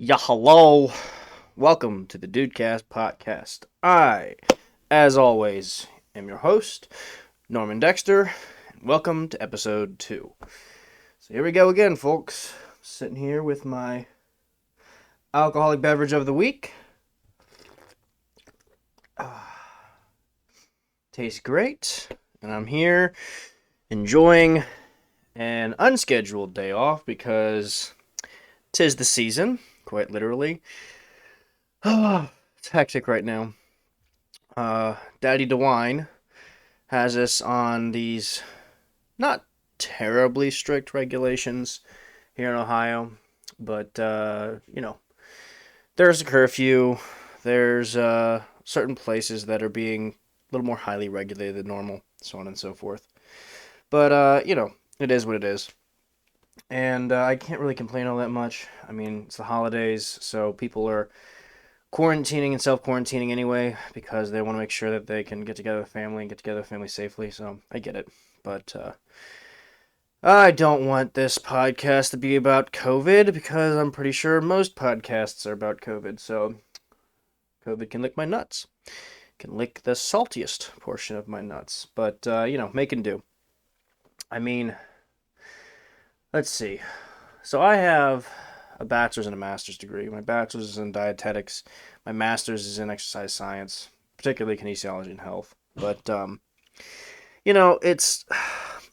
Yeah, hello. Welcome to the DudeCast podcast. I, as always, am your host, Norman Dexter, and welcome to episode 2. So here we go again, folks. Sitting here with my alcoholic beverage of the week. Tastes great, and I'm here enjoying an unscheduled day off because 'tis the season, quite literally. It's hectic right now. Daddy DeWine has us on these not terribly strict regulations here in Ohio, but there's a curfew. There's certain places that are being a little more highly regulated than normal, so on and so forth. But it is what it is, and I can't really complain all that much. I mean, it's the holidays, so people are quarantining and self-quarantining anyway because they want to make sure that they can get together with family and get together with family safely, so I get it. But I don't want this podcast to be about COVID because I'm pretty sure most podcasts are about COVID, so COVID can lick my nuts. Can lick the saltiest portion of my nuts, but make and do. I mean, let's see. So I have a bachelor's and a master's degree. My bachelor's is in dietetics. My master's is in exercise science, particularly kinesiology and health. But it's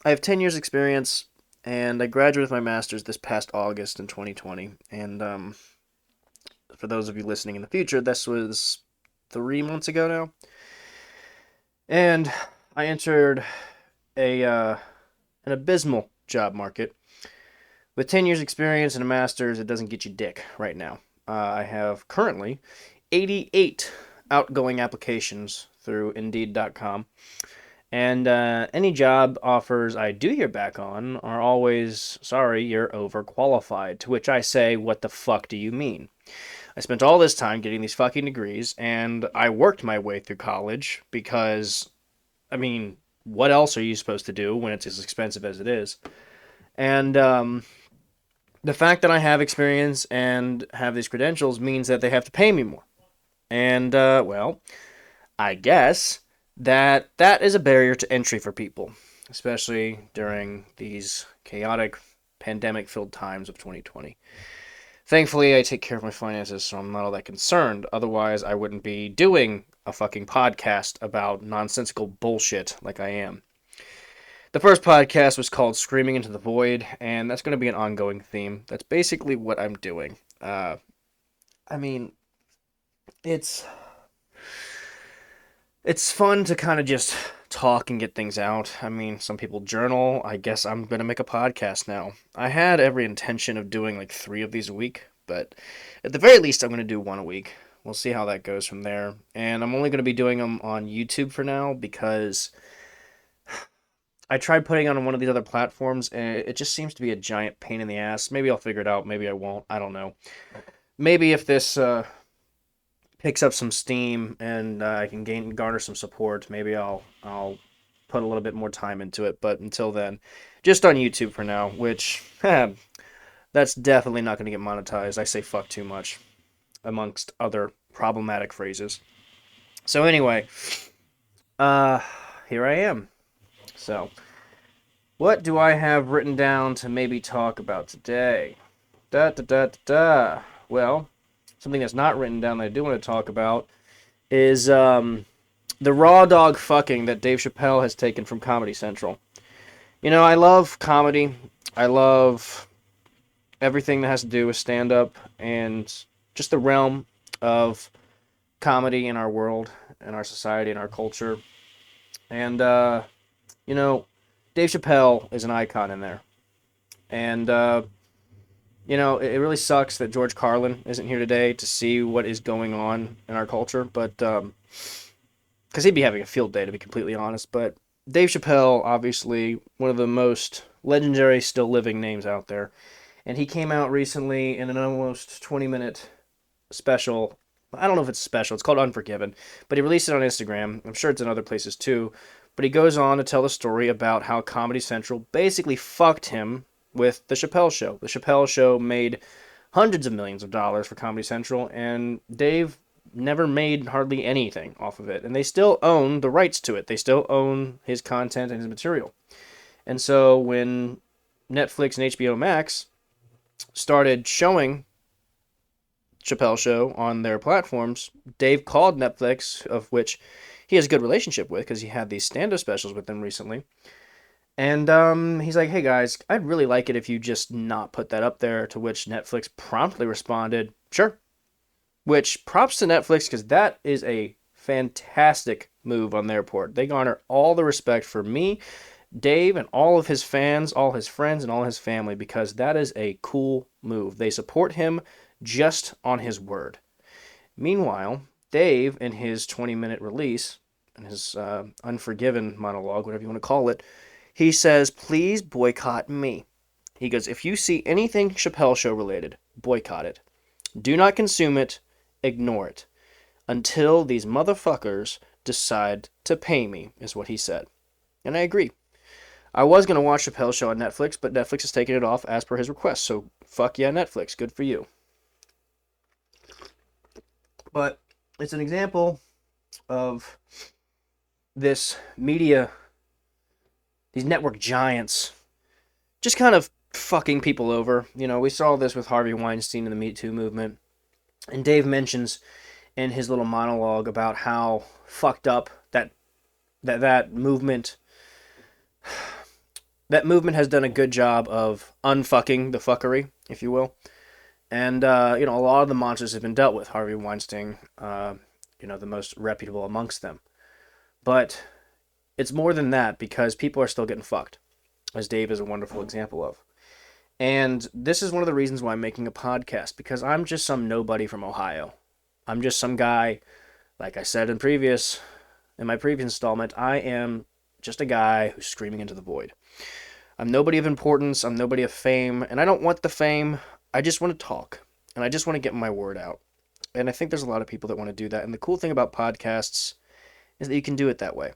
I have 10 years experience, and I graduated with my master's this past August in 2020. And for those of you listening in the future, this was 3 months ago now. And I entered an abysmal job market. With 10 years experience and a master's, it doesn't get you dick right now. I have currently 88 outgoing applications through Indeed.com. And any job offers I do hear back on are always, sorry, you're overqualified. To which I say, what the fuck do you mean? I spent all this time getting these fucking degrees, and I worked my way through college because, I mean, what else are you supposed to do when it's as expensive as it is? And the fact that I have experience and have these credentials means that they have to pay me more. And, I guess that is a barrier to entry for people, especially during these chaotic, pandemic-filled times of 2020. Thankfully, I take care of my finances, so I'm not all that concerned. Otherwise, I wouldn't be doing a fucking podcast about nonsensical bullshit like I am. The first podcast was called Screaming into the Void, and that's going to be an ongoing theme. That's basically what I'm doing. It's fun to kind of just talk and get things out. I mean, some people journal. I guess I'm going to make a podcast now. I had every intention of doing like 3 of these a week, but at the very least, I'm going to do 1 a week. We'll see how that goes from there. And I'm only going to be doing them on YouTube for now because I tried putting it on one of these other platforms, and it just seems to be a giant pain in the ass. Maybe I'll figure it out. Maybe I won't. I don't know. Maybe if this picks up some steam and I can garner some support, maybe I'll put a little bit more time into it. But until then, just on YouTube for now, which that's definitely not going to get monetized. I say fuck too much, amongst other problematic phrases. So anyway, here I am. So, what do I have written down to maybe talk about today? Well, something that's not written down that I do want to talk about is the raw dog fucking that Dave Chappelle has taken from Comedy Central. You know, I love comedy. I love everything that has to do with stand-up and just the realm of comedy in our world, in our society, in our culture. And, Dave Chappelle is an icon in there. And, it really sucks that George Carlin isn't here today to see what is going on in our culture, but, because he'd be having a field day, to be completely honest. But Dave Chappelle, obviously, one of the most legendary still living names out there. And he came out recently in an almost 20-minute special. I don't know if it's special. It's called Unforgiven. But he released it on Instagram. I'm sure it's in other places too. But he goes on to tell the story about how Comedy Central basically fucked him with The Chappelle Show. The Chappelle Show made hundreds of millions of dollars for Comedy Central, and Dave never made hardly anything off of it. And they still own the rights to it. They still own his content and his material. And so when Netflix and HBO Max started showing Chappelle Show on their platforms, Dave called Netflix, of which he has a good relationship with because he had these stand-up specials with them recently. And he's like, hey guys, I'd really like it if you just not put that up there, to which Netflix promptly responded, sure. Which, props to Netflix, because that is a fantastic move on their part. They garner all the respect for me, Dave, and all of his fans, all his friends, and all his family, because that is a cool move. They support him just on his word. Meanwhile, Dave, in his 20-minute release, in his Unforgiven monologue, whatever you want to call it, he says, please boycott me. He goes, if you see anything Chappelle Show related, boycott it. Do not consume it. Ignore it. Until these motherfuckers decide to pay me, is what he said. And I agree. I was going to watch Chappelle's Show on Netflix, but Netflix has taken it off as per his request. So, fuck yeah, Netflix. Good for you. But it's an example of this media, these network giants, just kind of fucking people over. You know, we saw this with Harvey Weinstein in the Me Too movement. And Dave mentions in his little monologue about how fucked up that movement has done a good job of unfucking the fuckery, if you will. And, a lot of the monsters have been dealt with. Harvey Weinstein, the most reputable amongst them. But it's more than that, because people are still getting fucked, as Dave is a wonderful example of. And this is one of the reasons why I'm making a podcast, because I'm just some nobody from Ohio. I'm just some guy, like I said in my previous installment, I am just a guy who's screaming into the void. I'm nobody of importance, I'm nobody of fame, and I don't want the fame. I just want to talk, and I just want to get my word out. And I think there's a lot of people that want to do that. And the cool thing about podcasts is that you can do it that way.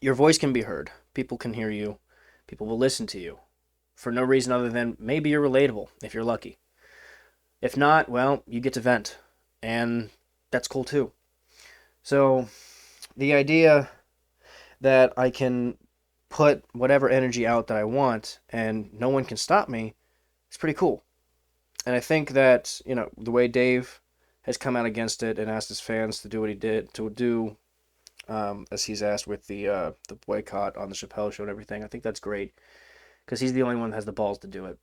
Your voice can be heard. People can hear you. People will listen to you for no reason other than maybe you're relatable, if you're lucky. If not, well, you get to vent. And that's cool too. So the idea that I can put whatever energy out that I want and no one can stop me is pretty cool. And I think that, the way Dave has come out against it and asked his fans to do what he did, to do as he's asked with the boycott on the Chappelle Show and everything, I think that's great. Because he's the only one that has the balls to do it.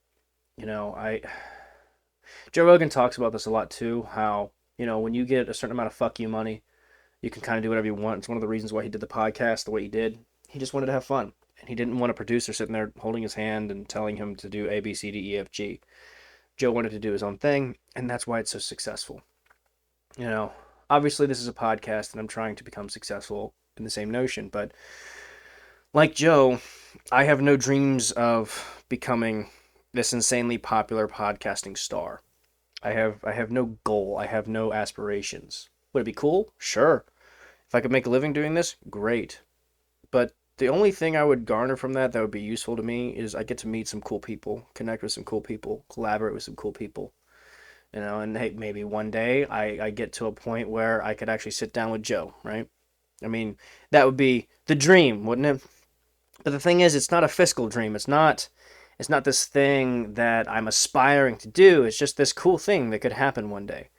Joe Rogan talks about this a lot too, how, when you get a certain amount of fuck you money, you can kind of do whatever you want. It's one of the reasons why he did the podcast the way he did. He just wanted to have fun. And he didn't want a producer sitting there holding his hand and telling him to do A, B, C, D, E, F, G. Joe wanted to do his own thing, and that's why it's so successful. Obviously this is a podcast, and I'm trying to become successful in the same notion, but like Joe, I have no dreams of becoming this insanely popular podcasting star. I have no goal. I have no aspirations. Would it be cool? Sure. If I could make a living doing this, great. But the only thing I would garner from that would be useful to me is I get to meet some cool people, connect with some cool people, collaborate with some cool people. And hey, maybe one day I get to a point where I could actually sit down with Joe, right? I mean, that would be the dream, wouldn't it? But the thing is, it's not a fiscal dream. It's not this thing that I'm aspiring to do. It's just this cool thing that could happen one day.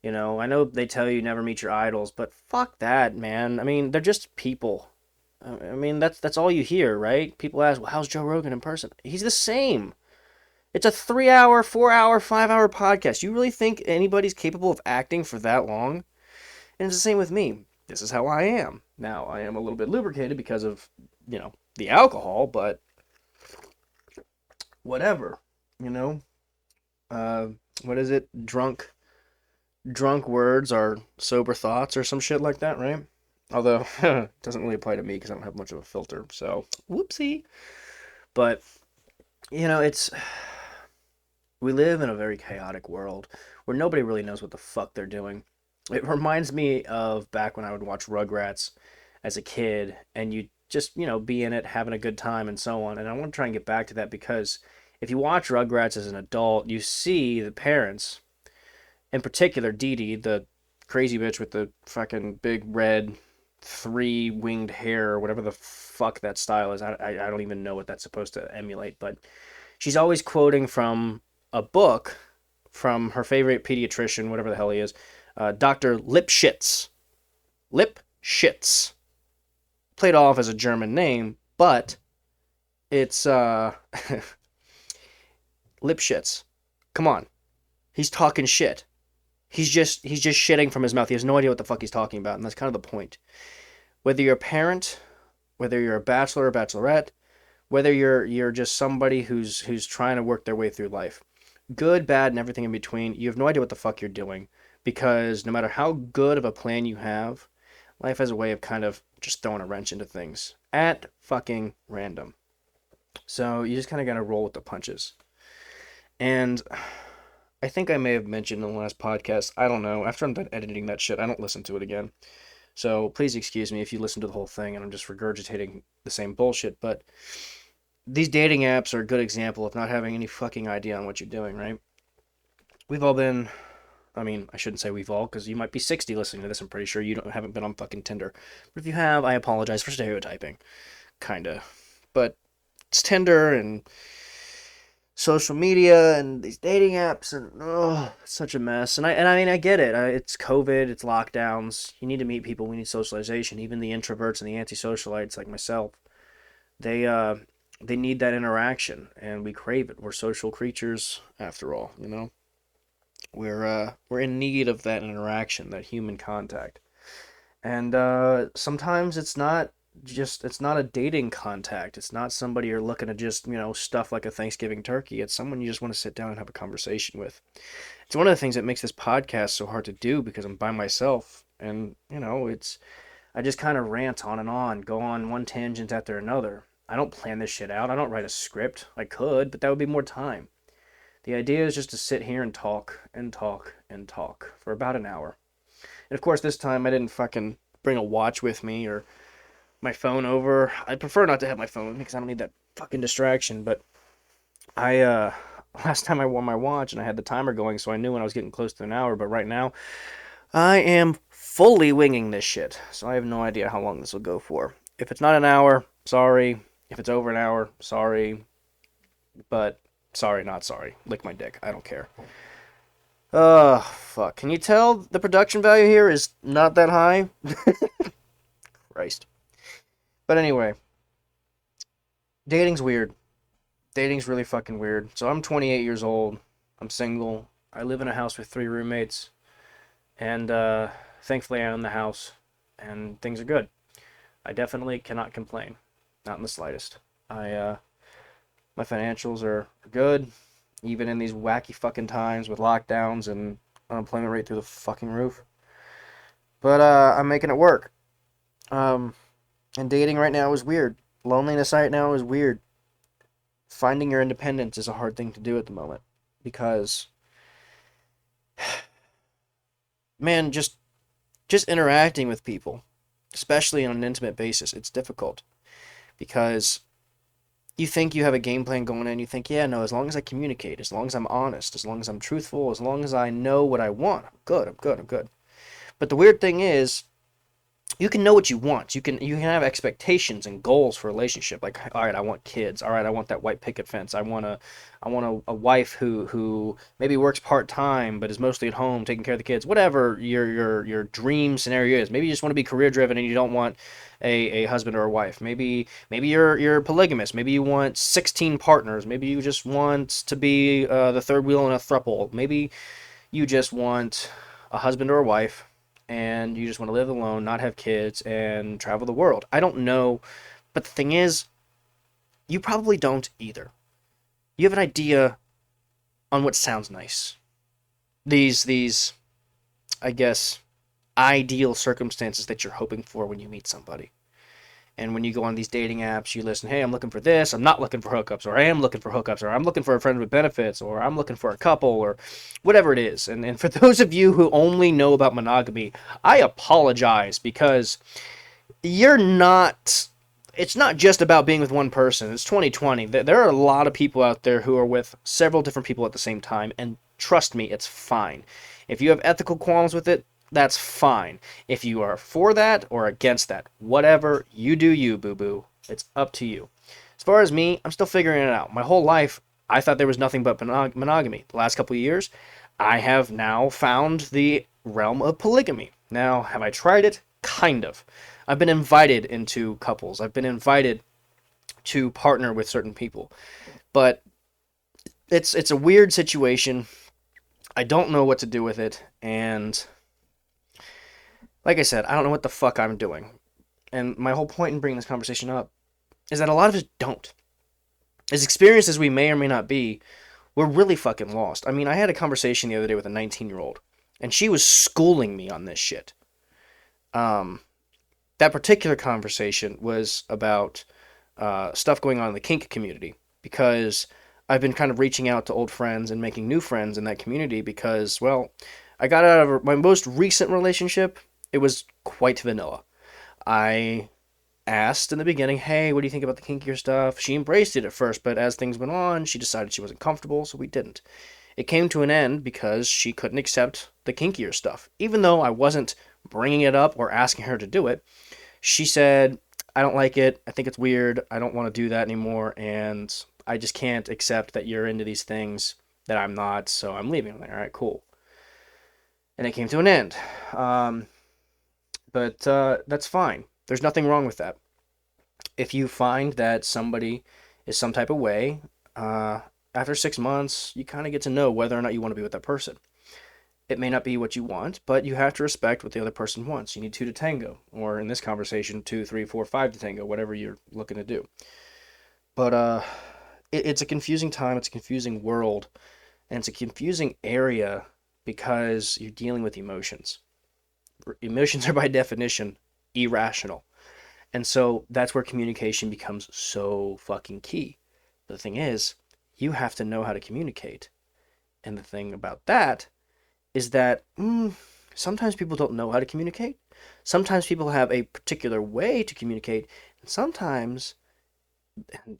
I know they tell you never meet your idols, but fuck that, man. I mean, they're just people. I mean, that's all you hear, right? People ask, well, how's Joe Rogan in person? He's the same. It's a 3-hour, 4-hour, 5-hour podcast. You really think anybody's capable of acting for that long? And it's the same with me. This is how I am. Now, I am a little bit lubricated because of, the alcohol, but whatever, what is it? Drunk words are sober thoughts or some shit like that, right? Although, it doesn't really apply to me because I don't have much of a filter, so, whoopsie. But, we live in a very chaotic world where nobody really knows what the fuck they're doing. It reminds me of back when I would watch Rugrats as a kid, and you just, be in it, having a good time and so on. And I want to try and get back to that because if you watch Rugrats as an adult, you see the parents, in particular Dee Dee, the crazy bitch with the fucking big red three-winged hair, or whatever the fuck that style is. I don't even know what that's supposed to emulate, but she's always quoting from a book from her favorite pediatrician, whatever the hell he is, Dr. Lipschitz. Lipschitz. Played off as a German name, but it's Lipschitz. Come on. He's talking shit. He's just shitting from his mouth. He has no idea what the fuck he's talking about, and that's kind of the point. Whether you're a parent, whether you're a bachelor or bachelorette, whether you're just somebody who's trying to work their way through life, good, bad, and everything in between, you have no idea what the fuck you're doing, because no matter how good of a plan you have, life has a way of kind of just throwing a wrench into things at fucking random. So you just kind of gotta roll with the punches. And I think I may have mentioned in the last podcast, I don't know, after I'm done editing that shit, I don't listen to it again. So please excuse me if you listen to the whole thing and I'm just regurgitating the same bullshit, but these dating apps are a good example of not having any fucking idea on what you're doing, right? We've all been, I mean, I shouldn't say we've all, because you might be 60 listening to this. I'm pretty sure you haven't been on fucking Tinder. But if you have, I apologize for stereotyping. Kinda. But it's Tinder and social media and these dating apps, and it's such a mess. And I mean, I get it. It's COVID, it's lockdowns. You need to meet people. We need socialization. Even the introverts and the anti-socialites like myself, they need that interaction, and we crave it. We're social creatures, after all. You know, we're in need of that interaction, that human contact. And sometimes it's not a dating contact. It's not somebody you're looking to just, stuff like a Thanksgiving turkey. It's someone you just want to sit down and have a conversation with. It's one of the things that makes this podcast so hard to do, because I'm by myself, and I just kind of rant on, go on one tangent after another. I don't plan this shit out. I don't write a script. I could, but that would be more time. The idea is just to sit here and talk and talk and talk for about an hour. And of course, this time I didn't fucking bring a watch with me or my phone over. I prefer not to have my phone with me because I don't need that fucking distraction. But last time I wore my watch and I had the timer going, so I knew when I was getting close to an hour. But right now, I am fully winging this shit, so I have no idea how long this will go for. If it's not an hour, sorry. If it's over an hour, sorry. But sorry, not sorry. Lick my dick. I don't care. Fuck. Can you tell the production value here is not that high? Christ. But anyway, dating's weird. Dating's really fucking weird. So I'm 28 years old. I'm single. I live in a house with 3 roommates. And thankfully I own the house. And things are good. I definitely cannot complain. Not in the slightest. My financials are good. Even in these wacky fucking times with lockdowns and unemployment rate through the fucking roof. But I'm making it work. And dating right now is weird. Loneliness right now is weird. Finding your independence is a hard thing to do at the moment. Because, man, just interacting with people, especially on an intimate basis, it's difficult. Because you think you have a game plan going in, you think, yeah, no, as long as I communicate, as long as I'm honest, as long as I'm truthful, as long as I know what I want, I'm good. But the weird thing is, you can know what you want. You can have expectations and goals for a relationship. Like, all right, I want kids. All right, I want that white picket fence. I want a wife who maybe works part-time but is mostly at home taking care of the kids. Whatever your dream scenario is. Maybe you just want to be career driven and you don't want a husband or a wife. Maybe you're polygamous. Maybe you want 16 partners. Maybe you just want to be the third wheel in a throuple. Maybe you just want a husband or a wife, and you just want to live alone, not have kids, and travel the world. I don't know, but the thing is, you probably don't either. You have an idea on what sounds nice. These, I guess, ideal circumstances that you're hoping for when you meet somebody. And when you go on these dating apps, you listen, hey, I'm looking for this, I'm not looking for hookups, or I am looking for hookups, or I'm looking for a friend with benefits, or I'm looking for a couple, or whatever it is. And for those of you who only know about monogamy, I apologize, because you're not it's not just about being with one person. It's 2020. There are a lot of people out there who are with several different people at the same time, and trust me, it's fine. If you have ethical qualms with it, that's fine. If you are for that or against that, whatever, you do you, boo boo. It's up to you. As far as me, I'm still figuring it out. My whole life, I thought there was nothing but monogamy. The last couple of years, I have now found the realm of polygamy. Now, have I tried it? Kind of. I've been invited into couples. I've been invited to partner with certain people. But it's a weird situation. I don't know what to do with it, and like I said, I don't know what the fuck I'm doing. And my whole point in bringing this conversation up is that a lot of us don't. As experienced as we may or may not be, we're really fucking lost. I mean, I had a conversation the other day with a 19-year-old, and she was schooling me on this shit. Um, that particular conversation was about stuff going on in the kink community, because I've been kind of reaching out to old friends and making new friends in that community because, well, I got out of my most recent relationship. It was quite vanilla. I asked in the beginning, hey, what do you think about the kinkier stuff? She embraced it at first, but as things went on, she decided she wasn't comfortable, so we didn't. It came to an end because she couldn't accept the kinkier stuff. Even though I wasn't bringing it up or asking her to do it, she said, I don't like it. I think it's weird. I don't want to do that anymore. And I just can't accept that you're into these things that I'm not. So I'm leaving. I'm like, all right, cool. And it came to an end. But that's fine. There's nothing wrong with that. If you find that somebody is some type of way, after 6 months, you kind of get to know whether or not you want to be with that person. It may not be what you want, but you have to respect what the other person wants. You need two to tango, or in this conversation, 2, 3, 4, 5 to tango, whatever you're looking to do. But it's a confusing time. It's a confusing world, and it's a confusing area because you're dealing with emotions. Emotions are by definition irrational, and so that's where communication becomes so fucking key. But the thing is, you have to know how to communicate, and the thing about that is that sometimes people don't know how to communicate. Sometimes people have a particular way to communicate, and sometimes,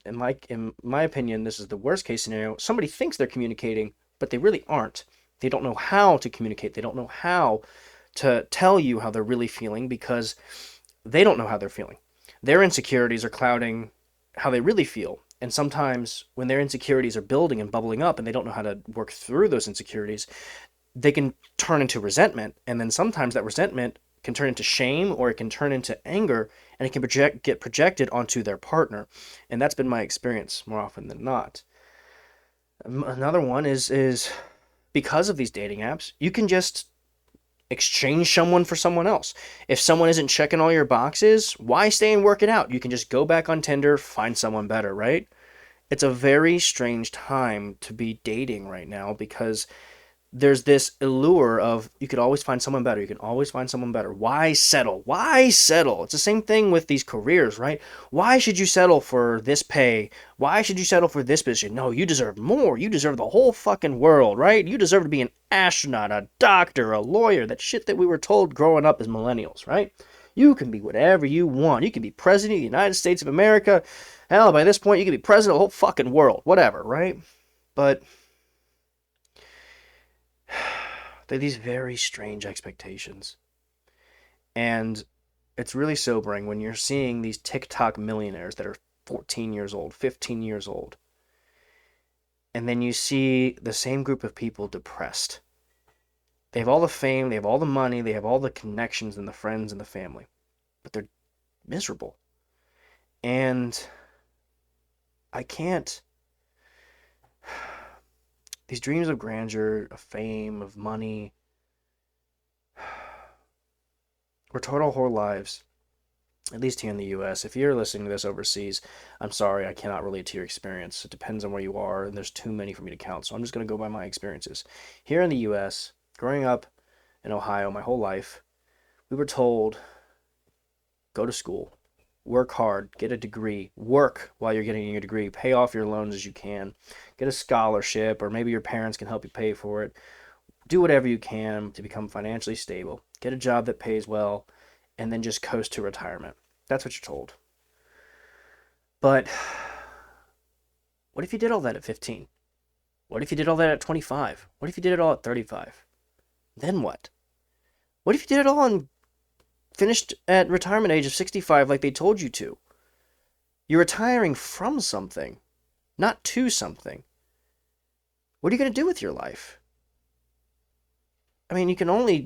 in my opinion, this is the worst case scenario. Somebody thinks they're communicating, but they really aren't. They don't know how to communicate. They don't know how to tell you how they're really feeling because they don't know how they're feeling. Their insecurities are clouding how they really feel. And sometimes when their insecurities are building and bubbling up and they don't know how to work through those insecurities, they can turn into resentment, and then sometimes that resentment can turn into shame, or it can turn into anger, and it can get projected onto their partner. And that's been my experience more often than not. Another one is because of these dating apps, you can just exchange someone for someone else. If someone isn't checking all your boxes, why stay and work it out? You can just go back on Tinder, find someone better, right? It's a very strange time to be dating right now because there's this allure of you could always find someone better. You can always find someone better. Why settle? Why settle? It's the same thing with these careers, right? Why should you settle for this pay? Why should you settle for this position? No, you deserve more. You deserve the whole fucking world, right? You deserve to be an astronaut, a doctor, a lawyer. That shit that we were told growing up as millennials, right? You can be whatever you want. You can be president of the United States of America. Hell, by this point, you can be president of the whole fucking world. Whatever, right? But they're these very strange expectations. And it's really sobering when you're seeing these TikTok millionaires that are 14 years old, 15 years old. And then you see the same group of people depressed. They have all the fame, they have all the money, they have all the connections and the friends and the family. But they're miserable. And I can't. These dreams of grandeur, of fame, of money, we're taught our whole lives, at least here in the US. If you're listening to this overseas, I'm sorry, I cannot relate to your experience. It depends on where you are, and there's too many for me to count, so I'm just going to go by my experiences. Here in the US, growing up in Ohio my whole life, we were told, go to school, work hard, get a degree, work while you're getting your degree, pay off your loans as you can, get a scholarship, or maybe your parents can help you pay for it. Do whatever you can to become financially stable. Get a job that pays well, and then just coast to retirement. That's what you're told. But what if you did all that at 15? What if you did all that at 25? What if you did it all at 35? Then what? What if you did it all and finished at retirement age of 65 like they told you to? You're retiring from something, not to something. What are you going to do with your life? I mean, you can only,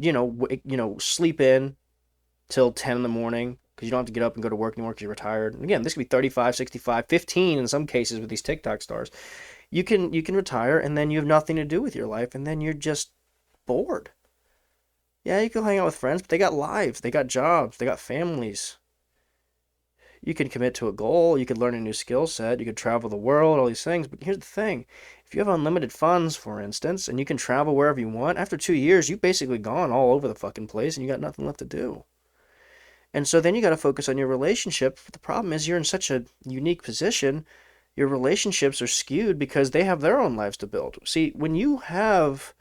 sleep in till 10 in the morning because you don't have to get up and go to work anymore because you're retired. And again, this could be 35, 65, 15 in some cases with these TikTok stars. You can retire and then you have nothing to do with your life and then you're just bored. Yeah, you can hang out with friends, but they got lives, they got jobs, they got families. You could commit to a goal, you could learn a new skill set, you could travel the world, all these things. But here's the thing, if you have unlimited funds, for instance, and you can travel wherever you want, after 2 years, you've basically gone all over the fucking place and you got nothing left to do. And so then you got to focus on your relationship. The problem is you're in such a unique position. Your relationships are skewed because they have their own lives to build. See, when you have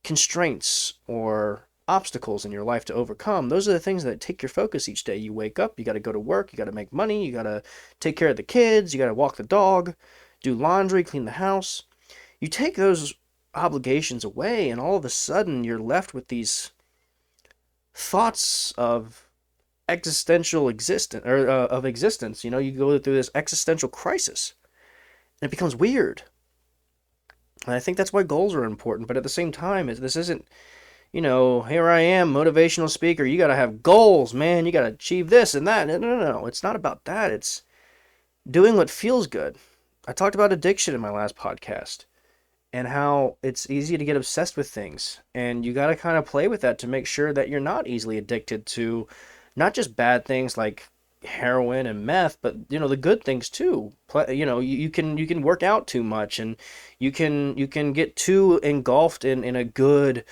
constraints or obstacles in your life to overcome, those are the things that take your focus each day. You wake up, you got to go to work, you got to make money, you got to take care of the kids, you got to walk the dog, do laundry, clean the house. You take those obligations away, and all of a sudden you're left with these thoughts of existential existence or of existence. You go through this existential crisis, and it becomes weird. And I think that's why goals are important. But at the same time, this isn't, here I am, motivational speaker. You got to have goals, man. You got to achieve this and that. No, no, no, no. It's not about that. It's doing what feels good. I talked about addiction in my last podcast and how it's easy to get obsessed with things. And you got to kind of play with that to make sure that you're not easily addicted to not just bad things like heroin and meth, but the good things too. You can work out too much, and you can get too engulfed in a good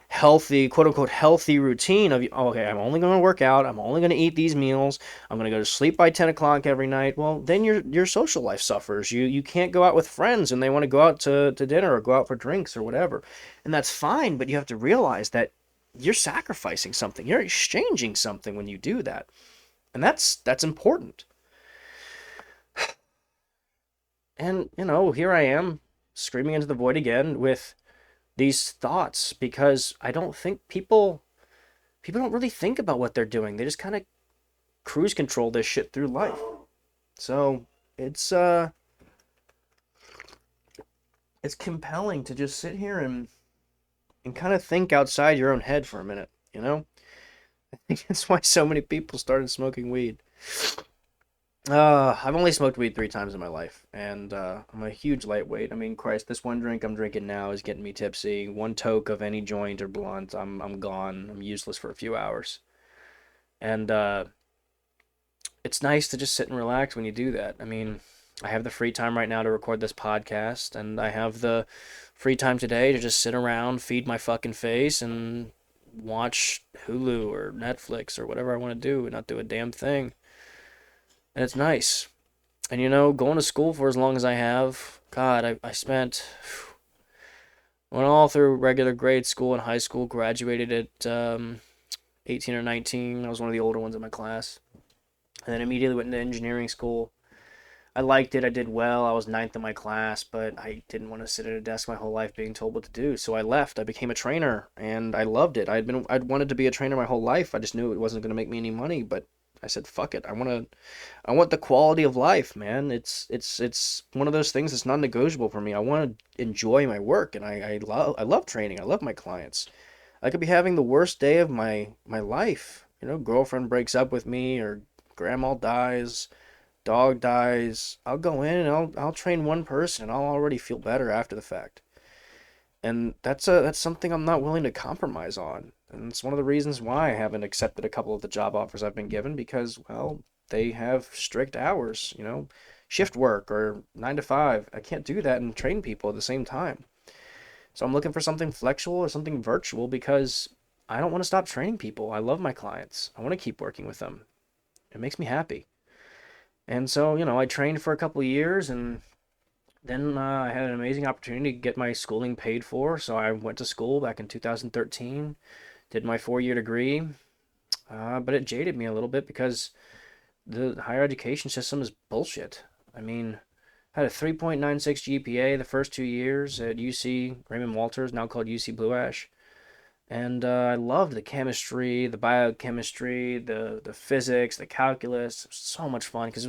healthy, quote unquote healthy routine of, okay, I'm only going to work out, I'm only going to eat these meals, I'm going to go to sleep by 10 o'clock every night. Well, then your social life suffers. You can't go out with friends and they want to go out to dinner or go out for drinks or whatever, and that's fine, but you have to realize that you're sacrificing something, you're exchanging something when you do that. And that's important. And, here I am screaming into the void again with these thoughts because I don't think people don't really think about what they're doing. They just kind of cruise control this shit through life. So, it's compelling to just sit here and kind of think outside your own head for a minute, I think that's why so many people started smoking weed. I've only smoked weed 3 times in my life, and I'm a huge lightweight. I mean, Christ, this one drink I'm drinking now is getting me tipsy. One toke of any joint or blunt, I'm gone. I'm useless for a few hours. And it's nice to just sit and relax when you do that. I mean, I have the free time right now to record this podcast, and I have the free time today to just sit around, feed my fucking face, and watch Hulu or Netflix or whatever I want to do and not do a damn thing. And it's nice. And going to school for as long as I have, God, I went all through regular grade school and high school, graduated at 18 or 19. I was one of the older ones in my class. And then immediately went into engineering school. I liked it. I did well. I was ninth in my class, but I didn't want to sit at a desk my whole life being told what to do. So I left. I became a trainer, and I loved it. I'd wanted to be a trainer my whole life. I just knew it wasn't going to make me any money, but I said, "Fuck it. I want the quality of life, man. It's one of those things that's non-negotiable for me. I want to enjoy my work, and I love training. I love my clients. I could be having the worst day of my life. Girlfriend breaks up with me, or grandma dies, dog dies. I'll go in and I'll train one person, and I'll already feel better after the fact. And that's something I'm not willing to compromise on. And it's one of the reasons why I haven't accepted a couple of the job offers I've been given because, well, they have strict hours, shift work or 9 to 5. I can't do that and train people at the same time. So I'm looking for something flexible or something virtual because I don't want to stop training people. I love my clients. I want to keep working with them. It makes me happy. And so, I trained for a couple of years, and then I had an amazing opportunity to get my schooling paid for. So I went to school back in 2013, did my 4-year degree, but it jaded me a little bit because the higher education system is bullshit. I mean, I had a 3.96 GPA the first 2 years at UC Raymond Walters, now called UC Blue Ash. And I loved the chemistry, the biochemistry, the physics, the calculus. It was so much fun because it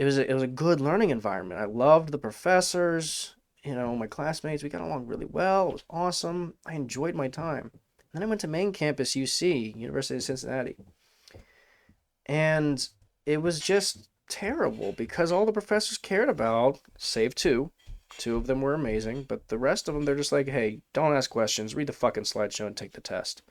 was a good learning environment. I loved the professors, my classmates. We got along really well. It was awesome. I enjoyed my time. Then I went to main campus UC, University of Cincinnati. And it was just terrible because all the professors cared about, save two of them were amazing, but the rest of them, they're just like, hey, don't ask questions, read the fucking slideshow and take the test.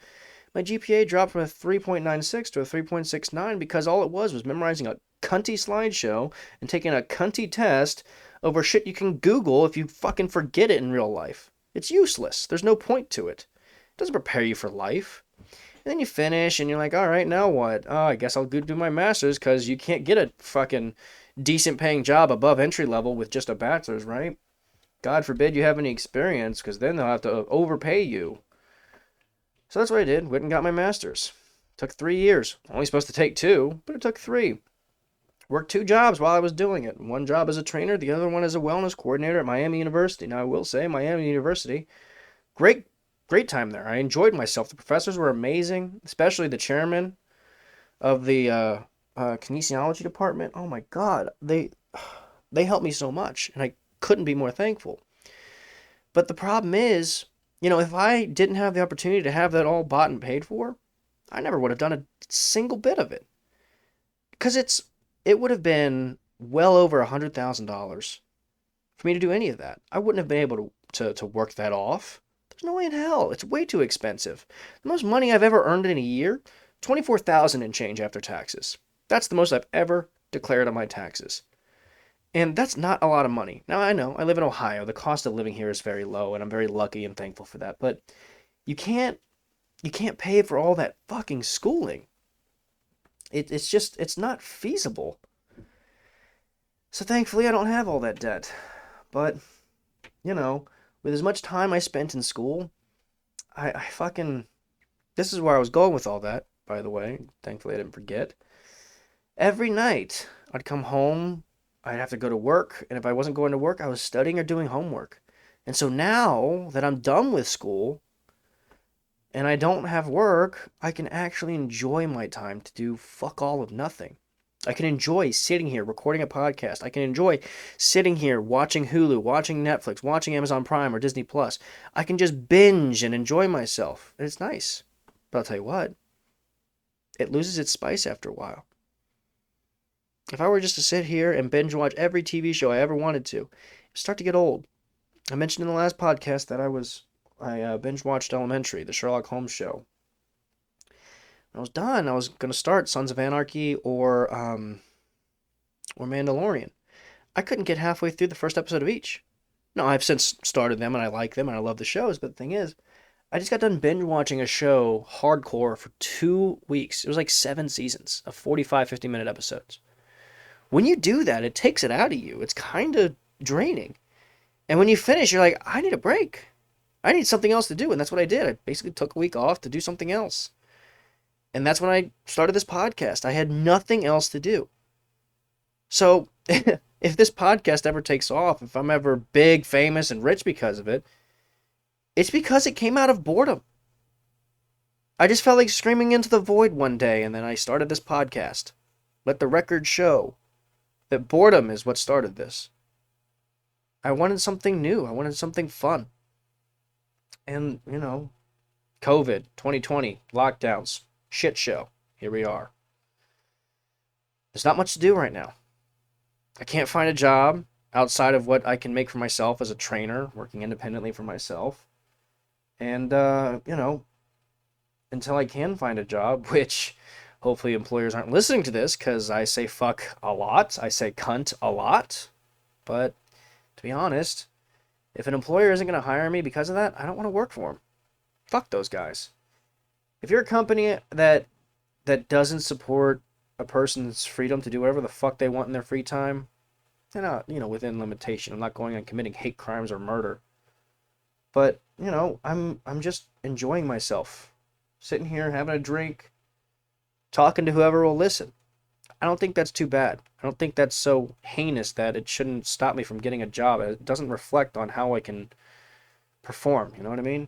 My GPA dropped from a 3.96 to a 3.69 because all it was memorizing a cunty slideshow and taking a cunty test over shit you can Google if you fucking forget it in real life. It's useless. There's no point to it. It doesn't prepare you for life. And then you finish and you're like, all right, now what? Oh, I guess I'll go do my master's because you can't get a fucking decent paying job above entry level with just a bachelor's, right? God forbid you have any experience because then they'll have to overpay you. So that's what I did. Went and got my master's. Took 3 years. Only supposed to take 2, but it took 3. Worked 2 jobs while I was doing it. One job as a trainer, the other one as a wellness coordinator at Miami University. Now, I will say, Miami University, great time there. I enjoyed myself. The professors were amazing, especially the chairman of the kinesiology department. Oh my God, they helped me so much, and I couldn't be more thankful. But the problem is, if I didn't have the opportunity to have that all bought and paid for, I never would have done a single bit of it. Because it would have been well over $100,000 for me to do any of that. I wouldn't have been able to work that off. There's no way in hell. It's way too expensive. The most money I've ever earned in a year, $24,000 and change after taxes. That's the most I've ever declared on my taxes. And that's not a lot of money. Now, I know, I live in Ohio. The cost of living here is very low, and I'm very lucky and thankful for that. But you can't pay for all that fucking schooling. It's not feasible. So thankfully, I don't have all that debt. But, with as much time I spent in school, I fucking... This is where I was going with all that, by the way. Thankfully, I didn't forget. Every night, I'd come home, I'd have to go to work, and if I wasn't going to work, I was studying or doing homework. And so now that I'm done with school, and I don't have work, I can actually enjoy my time to do fuck all of nothing. I can enjoy sitting here recording a podcast. I can enjoy sitting here watching Hulu, watching Netflix, watching Amazon Prime or Disney Plus. I can just binge and enjoy myself. And it's nice. But I'll tell you what, it loses its spice after a while. If I were just to sit here and binge watch every TV show I ever wanted to, it'd start to get old. I mentioned in the last podcast that I binge watched Elementary, the Sherlock Holmes show. When I was done, I was going to start Sons of Anarchy or Mandalorian. I couldn't get halfway through the first episode of each. No, I've since started them and I like them and I love the shows, but the thing is, I just got done binge watching a show hardcore for 2 weeks. It was like 7 seasons of 45, 50-minute episodes. When you do that, it takes it out of you. It's kind of draining. And when you finish, you're like, I need a break. I need something else to do. And that's what I did. I basically took a week off to do something else. And that's when I started this podcast. I had nothing else to do. So if this podcast ever takes off, if I'm ever big, famous, and rich because of it, it's because it came out of boredom. I just felt like screaming into the void one day, and then I started this podcast. Let the record show that boredom is what started this. I wanted something new. I wanted something fun. And, COVID, 2020, lockdowns, shit show. Here we are. There's not much to do right now. I can't find a job outside of what I can make for myself as a trainer, working independently for myself. And, until I can find a job, which hopefully employers aren't listening to this because I say fuck a lot. I say cunt a lot. But to be honest, if an employer isn't going to hire me because of that, I don't want to work for them. Fuck those guys. If you're a company that doesn't support a person's freedom to do whatever the fuck they want in their free time, they're not, within limitation. I'm not going on committing hate crimes or murder. But, I'm just enjoying myself. Sitting here, having a drink, talking to whoever will listen. I don't think that's too bad. I don't think that's so heinous that it shouldn't stop me from getting a job. It doesn't reflect on how I can perform. You know what I mean?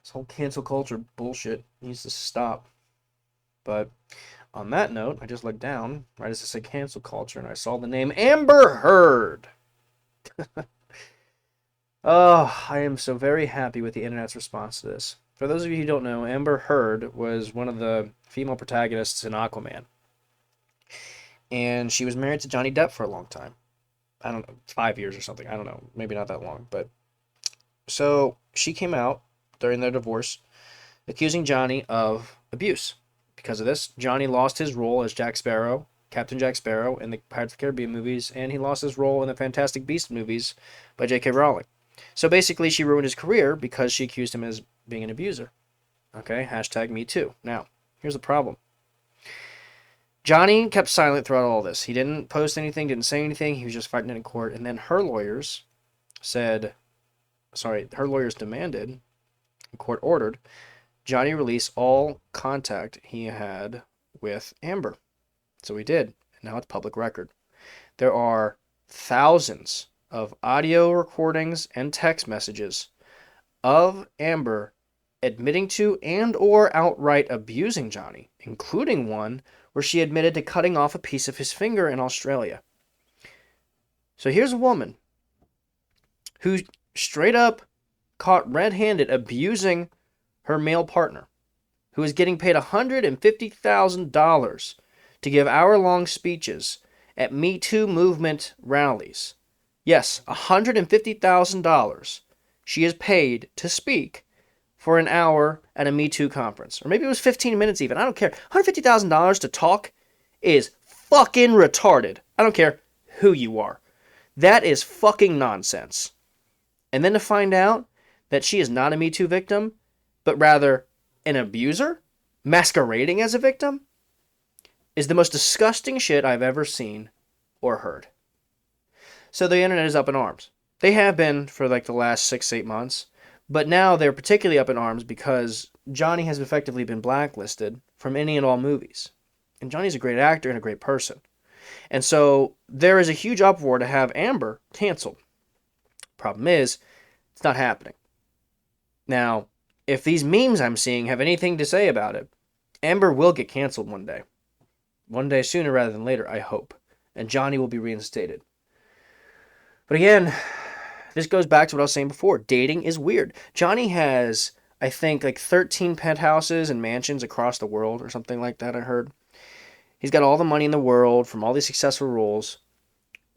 This whole cancel culture bullshit needs to stop. But on that note, I just looked down right as I said cancel culture and I saw the name Amber Heard. Oh, I am so very happy with the internet's response to this. For those of you who don't know, Amber Heard was one of the female protagonists in Aquaman. And she was married to Johnny Depp for a long time. I don't know, 5 years or something. I don't know. Maybe not that long. But so she came out during their divorce accusing Johnny of abuse. Because of this, Johnny lost his role as Jack Sparrow, Captain Jack Sparrow, in the Pirates of the Caribbean movies, and he lost his role in the Fantastic Beasts movies by J.K. Rowling. So basically, she ruined his career because she accused him as being an abuser. Okay, hashtag me too. Now, here's the problem. Johnny kept silent throughout all this. He didn't post anything, didn't say anything. He was just fighting it in court. And then her lawyers demanded, and court ordered, Johnny release all contact he had with Amber. So he did. And now it's public record. There are thousands of audio recordings and text messages of Amber admitting to and or outright abusing Johnny, including one where she admitted to cutting off a piece of his finger in Australia. So here's a woman who straight up caught red-handed abusing her male partner, who is getting paid $150,000 to give hour-long speeches at Me Too movement rallies. Yes, $150,000 she is paid to speak for an hour at a Me Too conference. Or maybe it was 15 minutes even. I don't care. $150,000 to talk is fucking retarded. I don't care who you are. That is fucking nonsense. And then to find out that she is not a Me Too victim, but rather an abuser, masquerading as a victim, is the most disgusting shit I've ever seen or heard. So the internet is up in arms. They have been for like the last 6-8 months. But now they're particularly up in arms because Johnny has effectively been blacklisted from any and all movies. And Johnny's a great actor and a great person. And so there is a huge uproar to have Amber canceled. Problem is, it's not happening. Now, if these memes I'm seeing have anything to say about it, Amber will get canceled one day. One day sooner rather than later, I hope. And Johnny will be reinstated. But again, this goes back to what I was saying before. Dating is weird. Johnny has, I think, like 13 penthouses and mansions across the world or something like that, I heard. He's got all the money in the world from all these successful roles.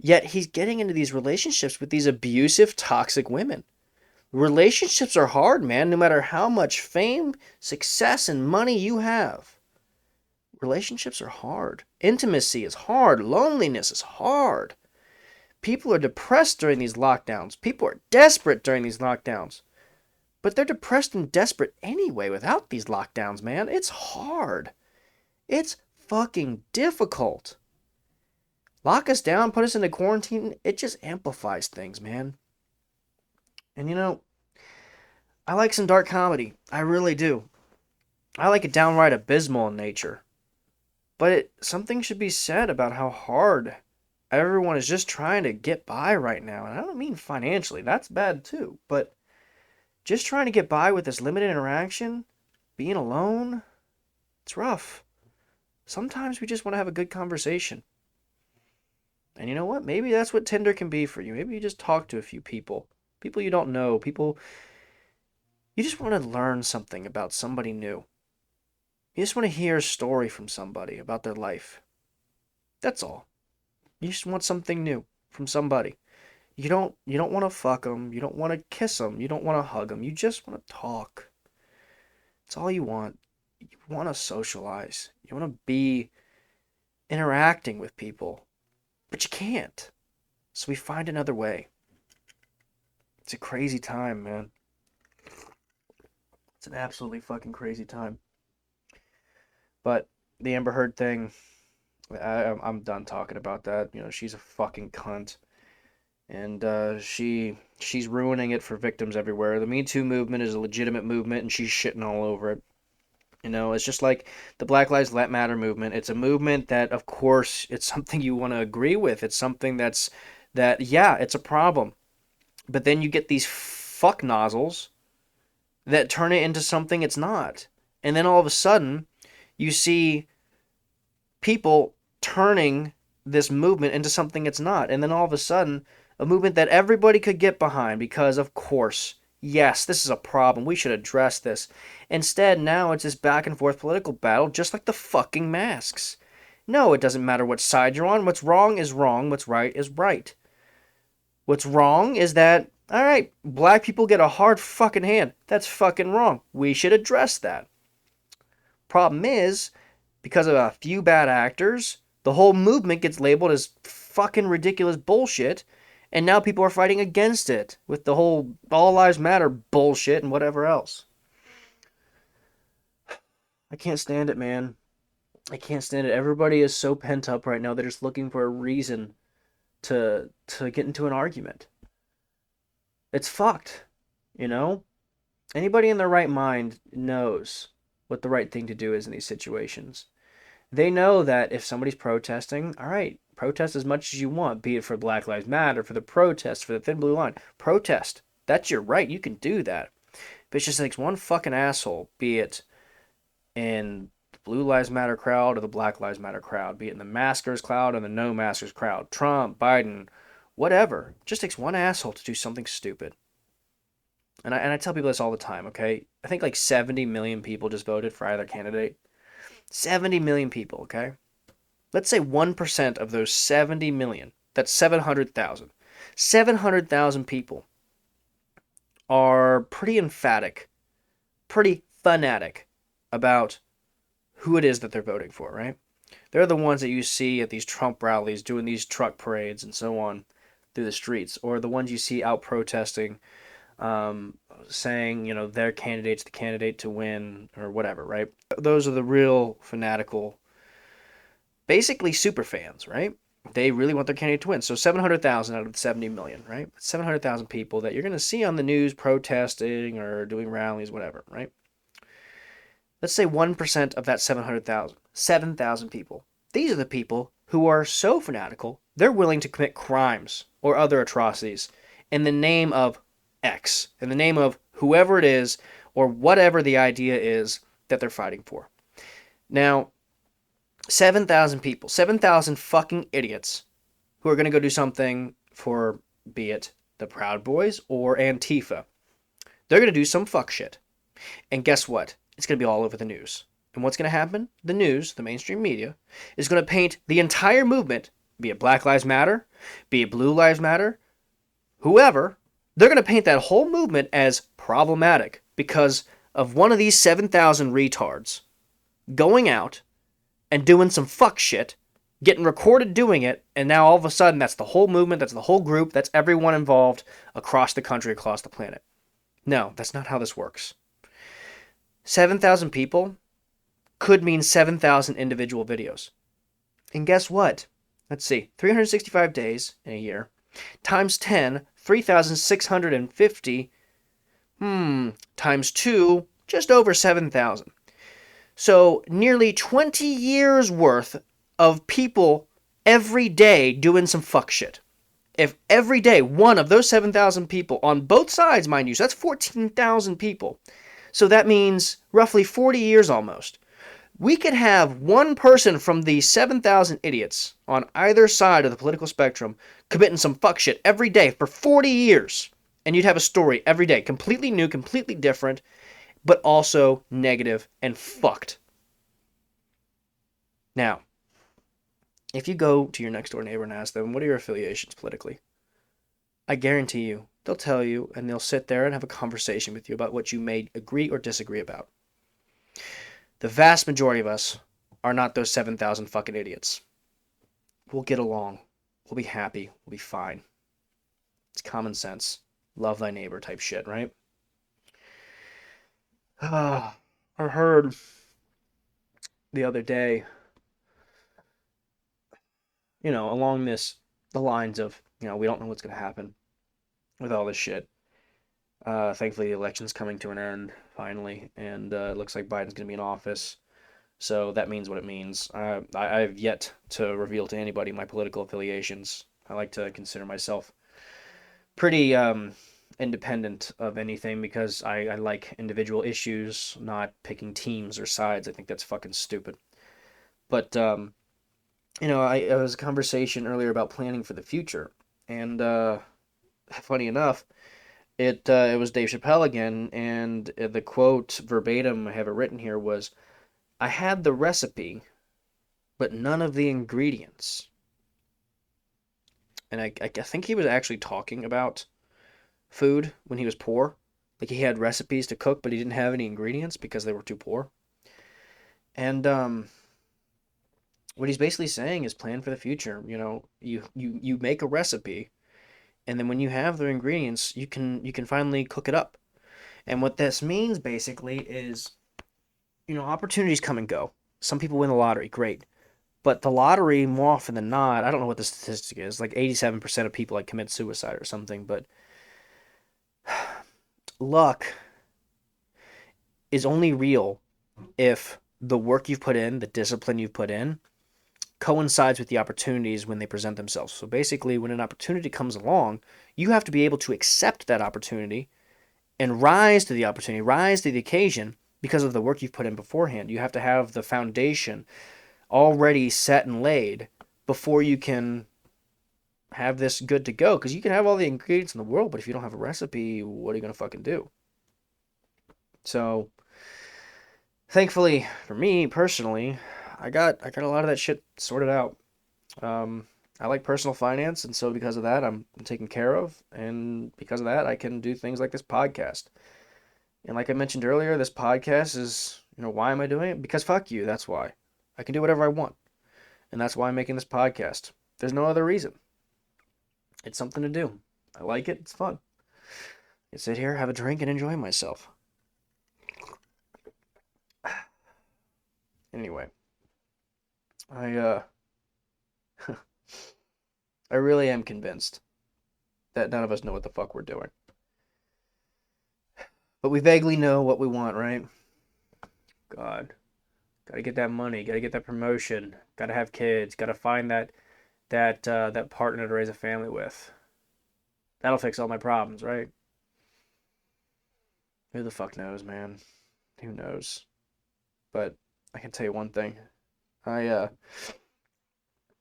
Yet he's getting into these relationships with these abusive, toxic women. Relationships are hard, man, no matter how much fame, success, and money you have. Relationships are hard. Intimacy is hard. Loneliness is hard. People are depressed during these lockdowns. People are desperate during these lockdowns. But they're depressed and desperate anyway without these lockdowns, man. It's hard. It's fucking difficult. Lock us down, put us into quarantine, it just amplifies things, man. And you know, I like some dark comedy. I really do. I like it downright abysmal in nature. But something should be said about how hard everyone is just trying to get by right now. And I don't mean financially. That's bad too. But just trying to get by with this limited interaction, being alone, it's rough. Sometimes we just want to have a good conversation. And you know what? Maybe that's what Tinder can be for you. Maybe you just talk to a few people. People you don't know. People... You just want to learn something about somebody new. You just want to hear a story from somebody about their life. That's all. You just want something new from somebody. You don't want to fuck them. You don't want to kiss them. You don't want to hug them. You just want to talk. That's all you want. You want to socialize. You want to be interacting with people. But you can't. So we find another way. It's a crazy time, man. It's an absolutely fucking crazy time. But the Amber Heard thing, I'm done talking about that. You know, she's a fucking cunt. And she's ruining it for victims everywhere. The Me Too movement is a legitimate movement, and she's shitting all over it. You know, it's just like the Black Lives Matter movement. It's a movement that, of course, it's something you want to agree with. It's something yeah, it's a problem. But then you get these fuck nozzles that turn it into something it's not. And then all of a sudden, you see people turning this movement into something it's not. And then all of a sudden, a movement that everybody could get behind because, of course, yes, this is a problem. We should address this. Instead, now it's this back and forth political battle, just like the fucking masks. No, it doesn't matter what side you're on. What's wrong is wrong. What's right is right. What's wrong is that, all right, black people get a hard fucking hand. That's fucking wrong. We should address that. Problem is, because of a few bad actors, the whole movement gets labeled as fucking ridiculous bullshit, and now people are fighting against it with the whole all lives matter bullshit and whatever else. I can't stand it, man. I can't stand it. Everybody is so pent up right now. They're just looking for a reason to get into an argument. It's fucked, you know? Anybody in their right mind knows what the right thing to do is in these situations. They know that if somebody's protesting, all right, protest as much as you want, be it for Black Lives Matter, for the protest, for the Thin Blue Line. Protest. That's your right. You can do that. But it just takes one fucking asshole, be it in the Blue Lives Matter crowd or the Black Lives Matter crowd, be it in the maskers crowd or the no maskers crowd, Trump, Biden, whatever. It just takes one asshole to do something stupid. And I tell people this all the time, okay? I think like 70 million people just voted for either candidate. 70 million people, okay? Let's say 1% of those 70 million, that's 700,000. 700,000 people are pretty emphatic, pretty fanatic about who it is that they're voting for, right? They're the ones that you see at these Trump rallies doing these truck parades and so on through the streets, or the ones you see out protesting, saying, you know, their candidate's the candidate to win or whatever, right? Those are the real fanatical, basically super fans, right? They really want their candidate to win. So 700,000 out of the 70 million, right? 700,000 people that you're going to see on the news protesting or doing rallies, whatever, right? Let's say 1% of that 700,000, 7,000 people. These are the people who are so fanatical, they're willing to commit crimes or other atrocities in the name of X, in the name of whoever it is or whatever the idea is that they're fighting for. Now, 7,000 people, 7,000 fucking idiots who are going to go do something for, be it the Proud Boys or Antifa. They're going to do some fuck shit. And guess what? It's going to be all over the news. And what's going to happen? The news, the mainstream media, is going to paint the entire movement, be it Black Lives Matter, be it Blue Lives Matter, whoever, they're going to paint that whole movement as problematic because of one of these 7,000 retards going out and doing some fuck shit, getting recorded doing it, and now all of a sudden that's the whole movement, that's the whole group, that's everyone involved across the country, across the planet. No, that's not how this works. 7,000 people could mean 7,000 individual videos. And guess what? Let's see, 365 days in a year, times 10, 3,650, times 2, just over 7,000. So nearly 20 years worth of people every day doing some fuck shit. If every day one of those 7,000 people on both sides, mind you, so that's 14,000 people. So that means roughly 40 years almost. We could have one person from the 7,000 idiots on either side of the political spectrum committing some fuck shit every day for 40 years. And you'd have a story every day, completely new, completely different, but also negative and fucked. Now, if you go to your next door neighbor and ask them, what are your affiliations politically? I guarantee you, they'll tell you and they'll sit there and have a conversation with you about what you may agree or disagree about. The vast majority of us are not those 7,000 fucking idiots. We'll get along. We'll be happy. We'll be fine. It's common sense. Love thy neighbor type shit, right? I heard the other day, along the lines of, we don't know what's going to happen with all this shit. Thankfully, the election's coming to an end finally, and it looks like Biden's going to be in office. So that means what it means. I have yet to reveal to anybody my political affiliations. I like to consider myself pretty independent of anything because I like individual issues, not picking teams or sides. I think that's fucking stupid. But it was a conversation earlier about planning for the future, and funny enough, it was Dave Chappelle again, and the quote verbatim, I have it written here, was, "I had the recipe, but none of the ingredients." And I think he was actually talking about food when he was poor. Like he had recipes to cook, but he didn't have any ingredients because they were too poor. And what he's basically saying is plan for the future. You make a recipe, and then when you have the ingredients, you can finally cook it up. And what this means basically is, opportunities come and go. Some people win the lottery, great. But the lottery, more often than not, I don't know what the statistic is, like 87% of people like commit suicide or something, but luck is only real if the work you've put in, the discipline you've put in, coincides with the opportunities when they present themselves. So basically, when an opportunity comes along, you have to be able to accept that opportunity and rise to the opportunity, rise to the occasion because of the work you've put in beforehand. You have to have the foundation already set and laid before you can have this good to go. Because you can have all the ingredients in the world, but if you don't have a recipe, what are you going to fucking do? So, thankfully for me personally, I got a lot of that shit sorted out. Um, I like personal finance, and so because of that, I'm taken care of, and because of that, I can do things like this podcast. And like I mentioned earlier, this podcast is, why am I doing it? Because fuck you, that's why. I can do whatever I want, and that's why I'm making this podcast. There's no other reason. It's something to do. I like it. It's fun. I sit here, have a drink, and enjoy myself. Anyway, I I really am convinced that none of us know what the fuck we're doing. But we vaguely know what we want, right? God. Gotta get that money, gotta get that promotion, gotta have kids, gotta find that partner to raise a family with. That'll fix all my problems, right? Who the fuck knows, man? Who knows? But I can tell you one thing. I uh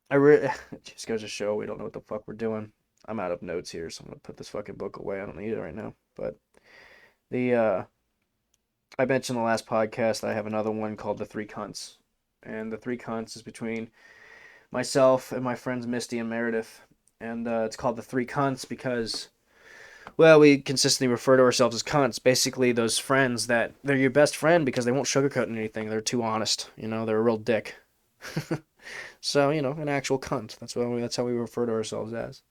I really it just goes to show we don't know what the fuck we're doing. I'm out of notes here, so I'm gonna put this fucking book away. I don't need it right now. But the I mentioned in the last podcast that I have another one called The Three Cunts. And The Three Cunts is between myself and my friends Misty and Meredith. And it's called The Three Cunts because, well, we consistently refer to ourselves as cunts. Basically, those friends that they're your best friend because they won't sugarcoat anything. They're too honest. They're a real dick. So, an actual cunt. That's how we refer to ourselves as.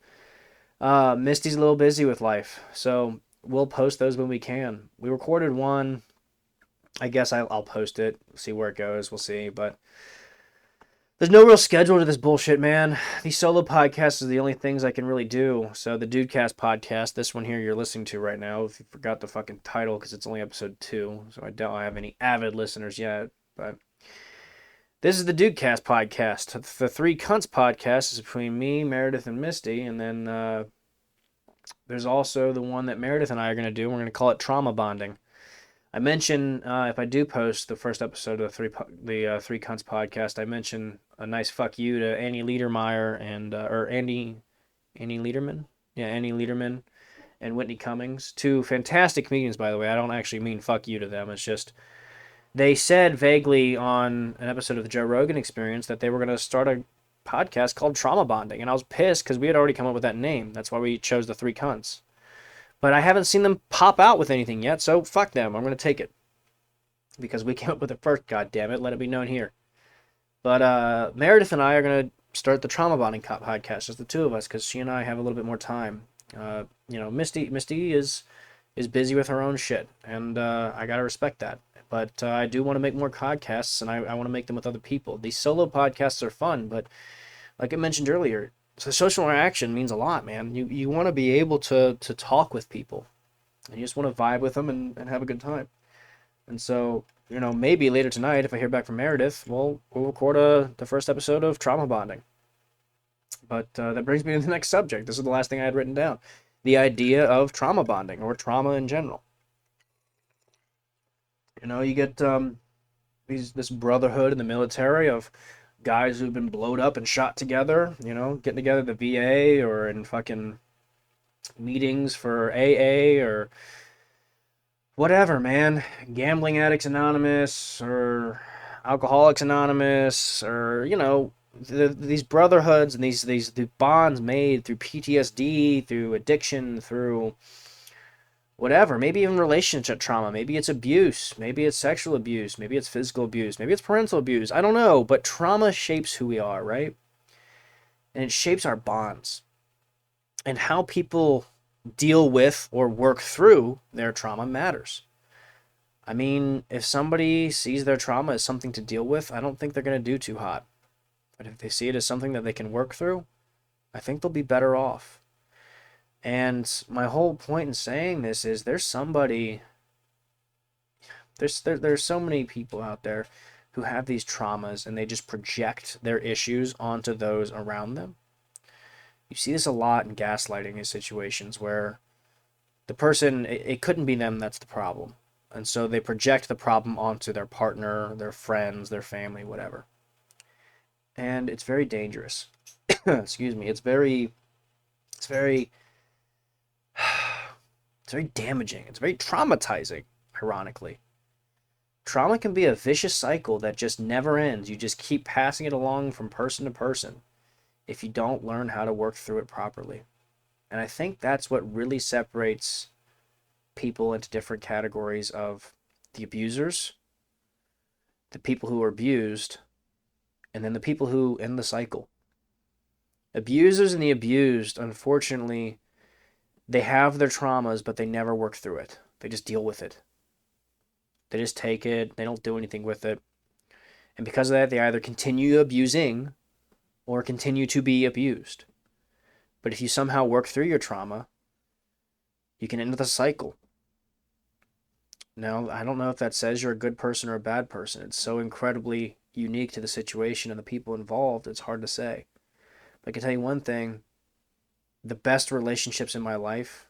Misty's a little busy with life, so we'll post those when we can. We recorded one. I guess I'll post it, see where it goes. We'll see, but there's no real schedule to this bullshit, man. These solo podcasts are the only things I can really do. So the DudeCast podcast, this one here you're listening to right now, if you forgot the fucking title because it's only episode 2, so I don't have any avid listeners yet, but this is the DudeCast podcast. The Three Cunts podcast is between me, Meredith, and Misty, and then there's also the one that Meredith and I are going to do. We're going to call it Trauma Bonding. I mention if I do post the first episode of the Three Cunts podcast, I mention a nice fuck you to Annie Liedermeyer and or Annie Liederman, yeah, Annie Liederman and Whitney Cummings, two fantastic comedians, by the way. I don't actually mean fuck you to them. It's just they said vaguely on an episode of the Joe Rogan Experience that they were going to start a podcast called Trauma Bonding, and I was pissed because we had already come up with that name. That's why we chose the Three Cunts. But I haven't seen them pop out with anything yet, so fuck them. I'm going to take it. Because we came up with it first, goddammit. Let it be known here. But Meredith and I are going to start the Trauma Bonding podcast, just the two of us, because she and I have a little bit more time. Misty is busy with her own shit, and I got to respect that. But I do want to make more podcasts, and I want to make them with other people. These solo podcasts are fun, but like I mentioned earlier, so social interaction means a lot, man. You want to be able to talk with people. and you just want to vibe with them and have a good time. And so, maybe later tonight, if I hear back from Meredith, we'll record the first episode of Trauma Bonding. But that brings me to the next subject. This is the last thing I had written down. The idea of trauma bonding, or trauma in general. You get this brotherhood in the military of guys who've been blowed up and shot together, getting together at the VA or in fucking meetings for AA or whatever, man. Gambling Addicts Anonymous or Alcoholics Anonymous or, these brotherhoods and these bonds made through PTSD, through addiction, through whatever, maybe even relationship trauma, maybe it's abuse, maybe it's sexual abuse, maybe it's physical abuse, maybe it's parental abuse, I don't know, but trauma shapes who we are, right? And it shapes our bonds. And how people deal with or work through their trauma matters. I mean, if somebody sees their trauma as something to deal with, I don't think they're going to do too hot. But if they see it as something that they can work through, I think they'll be better off. And my whole point in saying this is there's so many people out there who have these traumas and they just project their issues onto those around them. You see this a lot in gaslighting in situations where the person, it couldn't be them that's the problem. And so they project the problem onto their partner, their friends, their family, whatever. And it's very dangerous. Excuse me. It's very damaging. It's very traumatizing, ironically. Trauma can be a vicious cycle that just never ends. You just keep passing it along from person to person if you don't learn how to work through it properly. And I think that's what really separates people into different categories of the abusers, the people who are abused, and then the people who end the cycle. Abusers and the abused, unfortunately, they have their traumas, but they never work through it. They just deal with it. They just take it. They don't do anything with it. And because of that, they either continue abusing or continue to be abused. But if you somehow work through your trauma, you can end the cycle. Now, I don't know if that says you're a good person or a bad person. It's so incredibly unique to the situation and the people involved, it's hard to say. But I can tell you one thing. The best relationships in my life,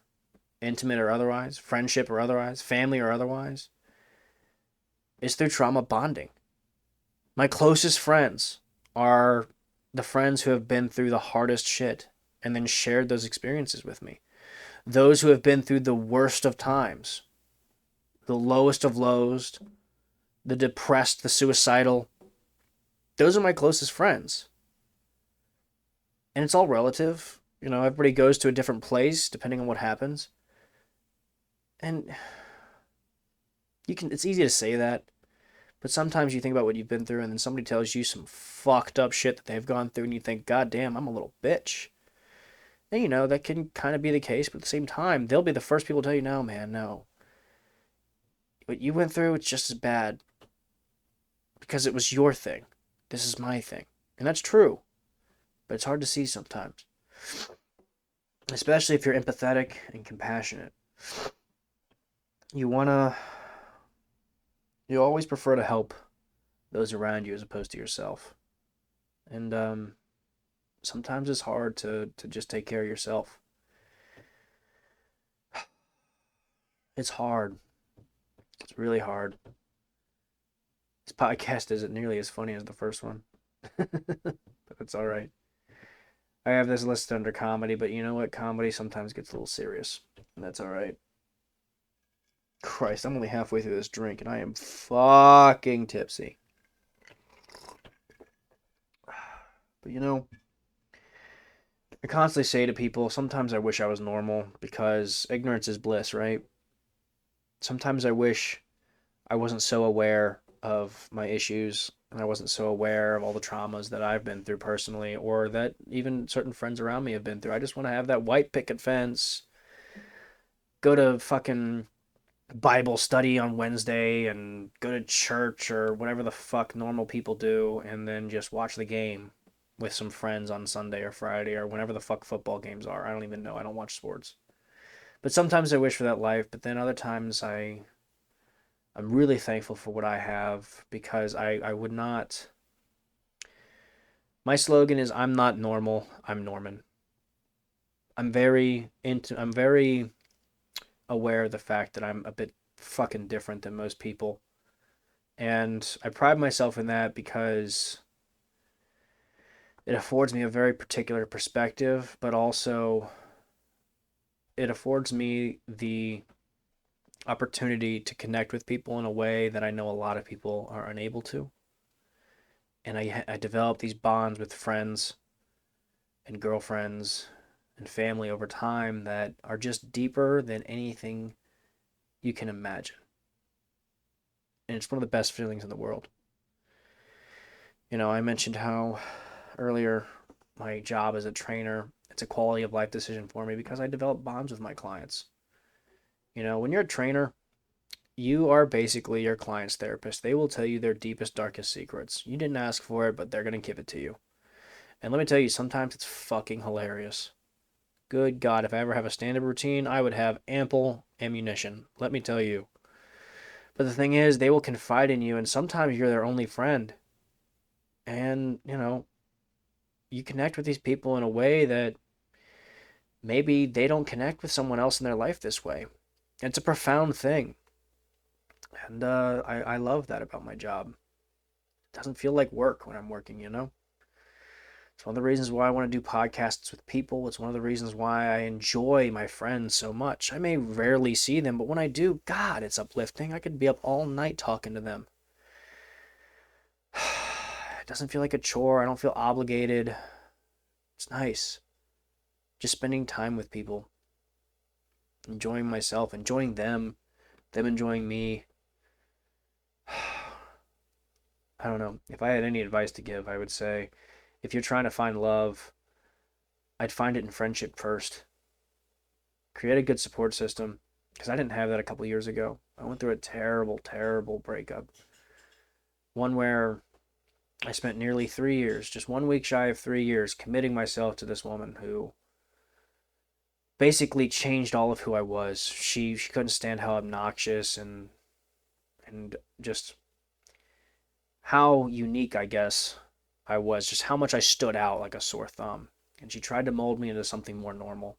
intimate or otherwise, friendship or otherwise, family or otherwise, is through trauma bonding. My closest friends are the friends who have been through the hardest shit and then shared those experiences with me. Those who have been through the worst of times, the lowest of lows, the depressed, the suicidal. Those are my closest friends. And it's all relative. Everybody goes to a different place depending on what happens. And it's easy to say that, but sometimes you think about what you've been through and then somebody tells you some fucked up shit that they've gone through and you think, God damn, I'm a little bitch. And that can kind of be the case, but at the same time, they'll be the first people to tell you, no, man, no. What you went through, it's just as bad. Because it was your thing. This is my thing. And that's true. But it's hard to see sometimes. Especially if you're empathetic and compassionate. You always prefer to help those around you as opposed to yourself. And sometimes it's hard to just take care of yourself. It's hard. It's really hard. This podcast isn't nearly as funny as the first one. But it's all right. I have this listed under comedy, but you know what? Comedy sometimes gets a little serious. And that's all right. Christ, I'm only halfway through this drink, and I am fucking tipsy. But I constantly say to people, sometimes I wish I was normal, because ignorance is bliss, right? Sometimes I wish I wasn't so aware of my issues, and I wasn't so aware of all the traumas that I've been through personally, or that even certain friends around me have been through. I just want to have that white picket fence, go to fucking Bible study on Wednesday, and go to church or whatever the fuck normal people do, and then just watch the game with some friends on Sunday or Friday or whenever the fuck football games are. I don't even know. I don't watch sports. But sometimes I wish for that life, but then other times I'm really thankful for what I have because I would not. My slogan is I'm not normal, I'm Norman. I'm very aware of the fact that I'm a bit fucking different than most people. And I pride myself in that because it affords me a very particular perspective, but also it affords me the opportunity to connect with people in a way that I know a lot of people are unable to. And I develop these bonds with friends and girlfriends and family over time that are just deeper than anything you can imagine. And it's one of the best feelings in the world. I mentioned how earlier my job as a trainer, it's a quality of life decision for me because I develop bonds with my clients. When you're a trainer, you are basically your client's therapist. They will tell you their deepest, darkest secrets. You didn't ask for it, but they're going to give it to you. And let me tell you, sometimes it's fucking hilarious. Good God, if I ever have a stand up routine, I would have ample ammunition. Let me tell you. But the thing is, they will confide in you, and sometimes you're their only friend. And, you connect with these people in a way that maybe they don't connect with someone else in their life this way. It's a profound thing. And I love that about my job. It doesn't feel like work when I'm working. It's one of the reasons why I want to do podcasts with people. It's one of the reasons why I enjoy my friends so much. I may rarely see them, but when I do, God, it's uplifting. I could be up all night talking to them. It doesn't feel like a chore. I don't feel obligated. It's nice. Just spending time with people, enjoying myself, enjoying them enjoying me. I don't know. If I had any advice to give, I would say if you're trying to find love, I'd find it in friendship first. Create a good support system because I didn't have that a couple years ago. I went through a terrible, terrible breakup. One where I spent nearly 3 years, just 1 week shy of 3 years, committing myself to this woman who basically changed all of who I was. She couldn't stand how obnoxious and just how unique, I guess, I was, just how much I stood out like a sore thumb. And she tried to mold me into something more normal.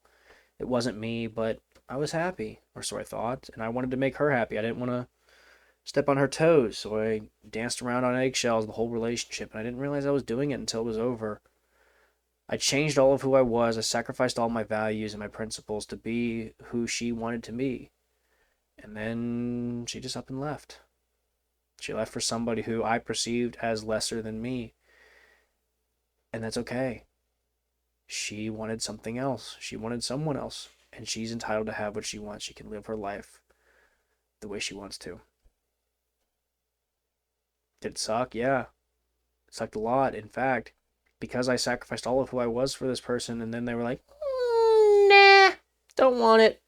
It wasn't me, but I was happy, or so I thought, and I wanted to make her happy. I didn't want to step on her toes, so I danced around on eggshells the whole relationship, and I didn't realize I was doing it until it was over. I changed all of who I was. I sacrificed all my values and my principles to be who she wanted to be. And then she just up and left. She left for somebody who I perceived as lesser than me. And that's okay. She wanted something else. She wanted someone else. And she's entitled to have what she wants. She can live her life the way she wants to. Did it suck? Yeah. It sucked a lot. In fact, because I sacrificed all of who I was for this person, and then they were like, nah, don't want it.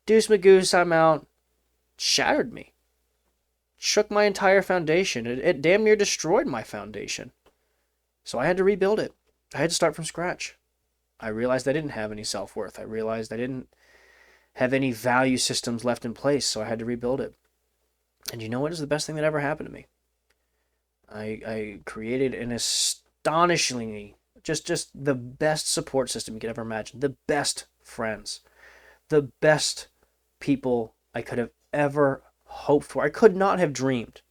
Deuce Magoose, I'm out. Shattered me. Shook my entire foundation. It damn near destroyed my foundation. So I had to rebuild it. I had to start from scratch. I realized I didn't have any self-worth. I realized I didn't have any value systems left in place, so I had to rebuild it. And you know what is the best thing that ever happened to me? I created an astonishingly, just the best support system you could ever imagine. The best friends. The best people I could have ever hoped for. I could not have dreamed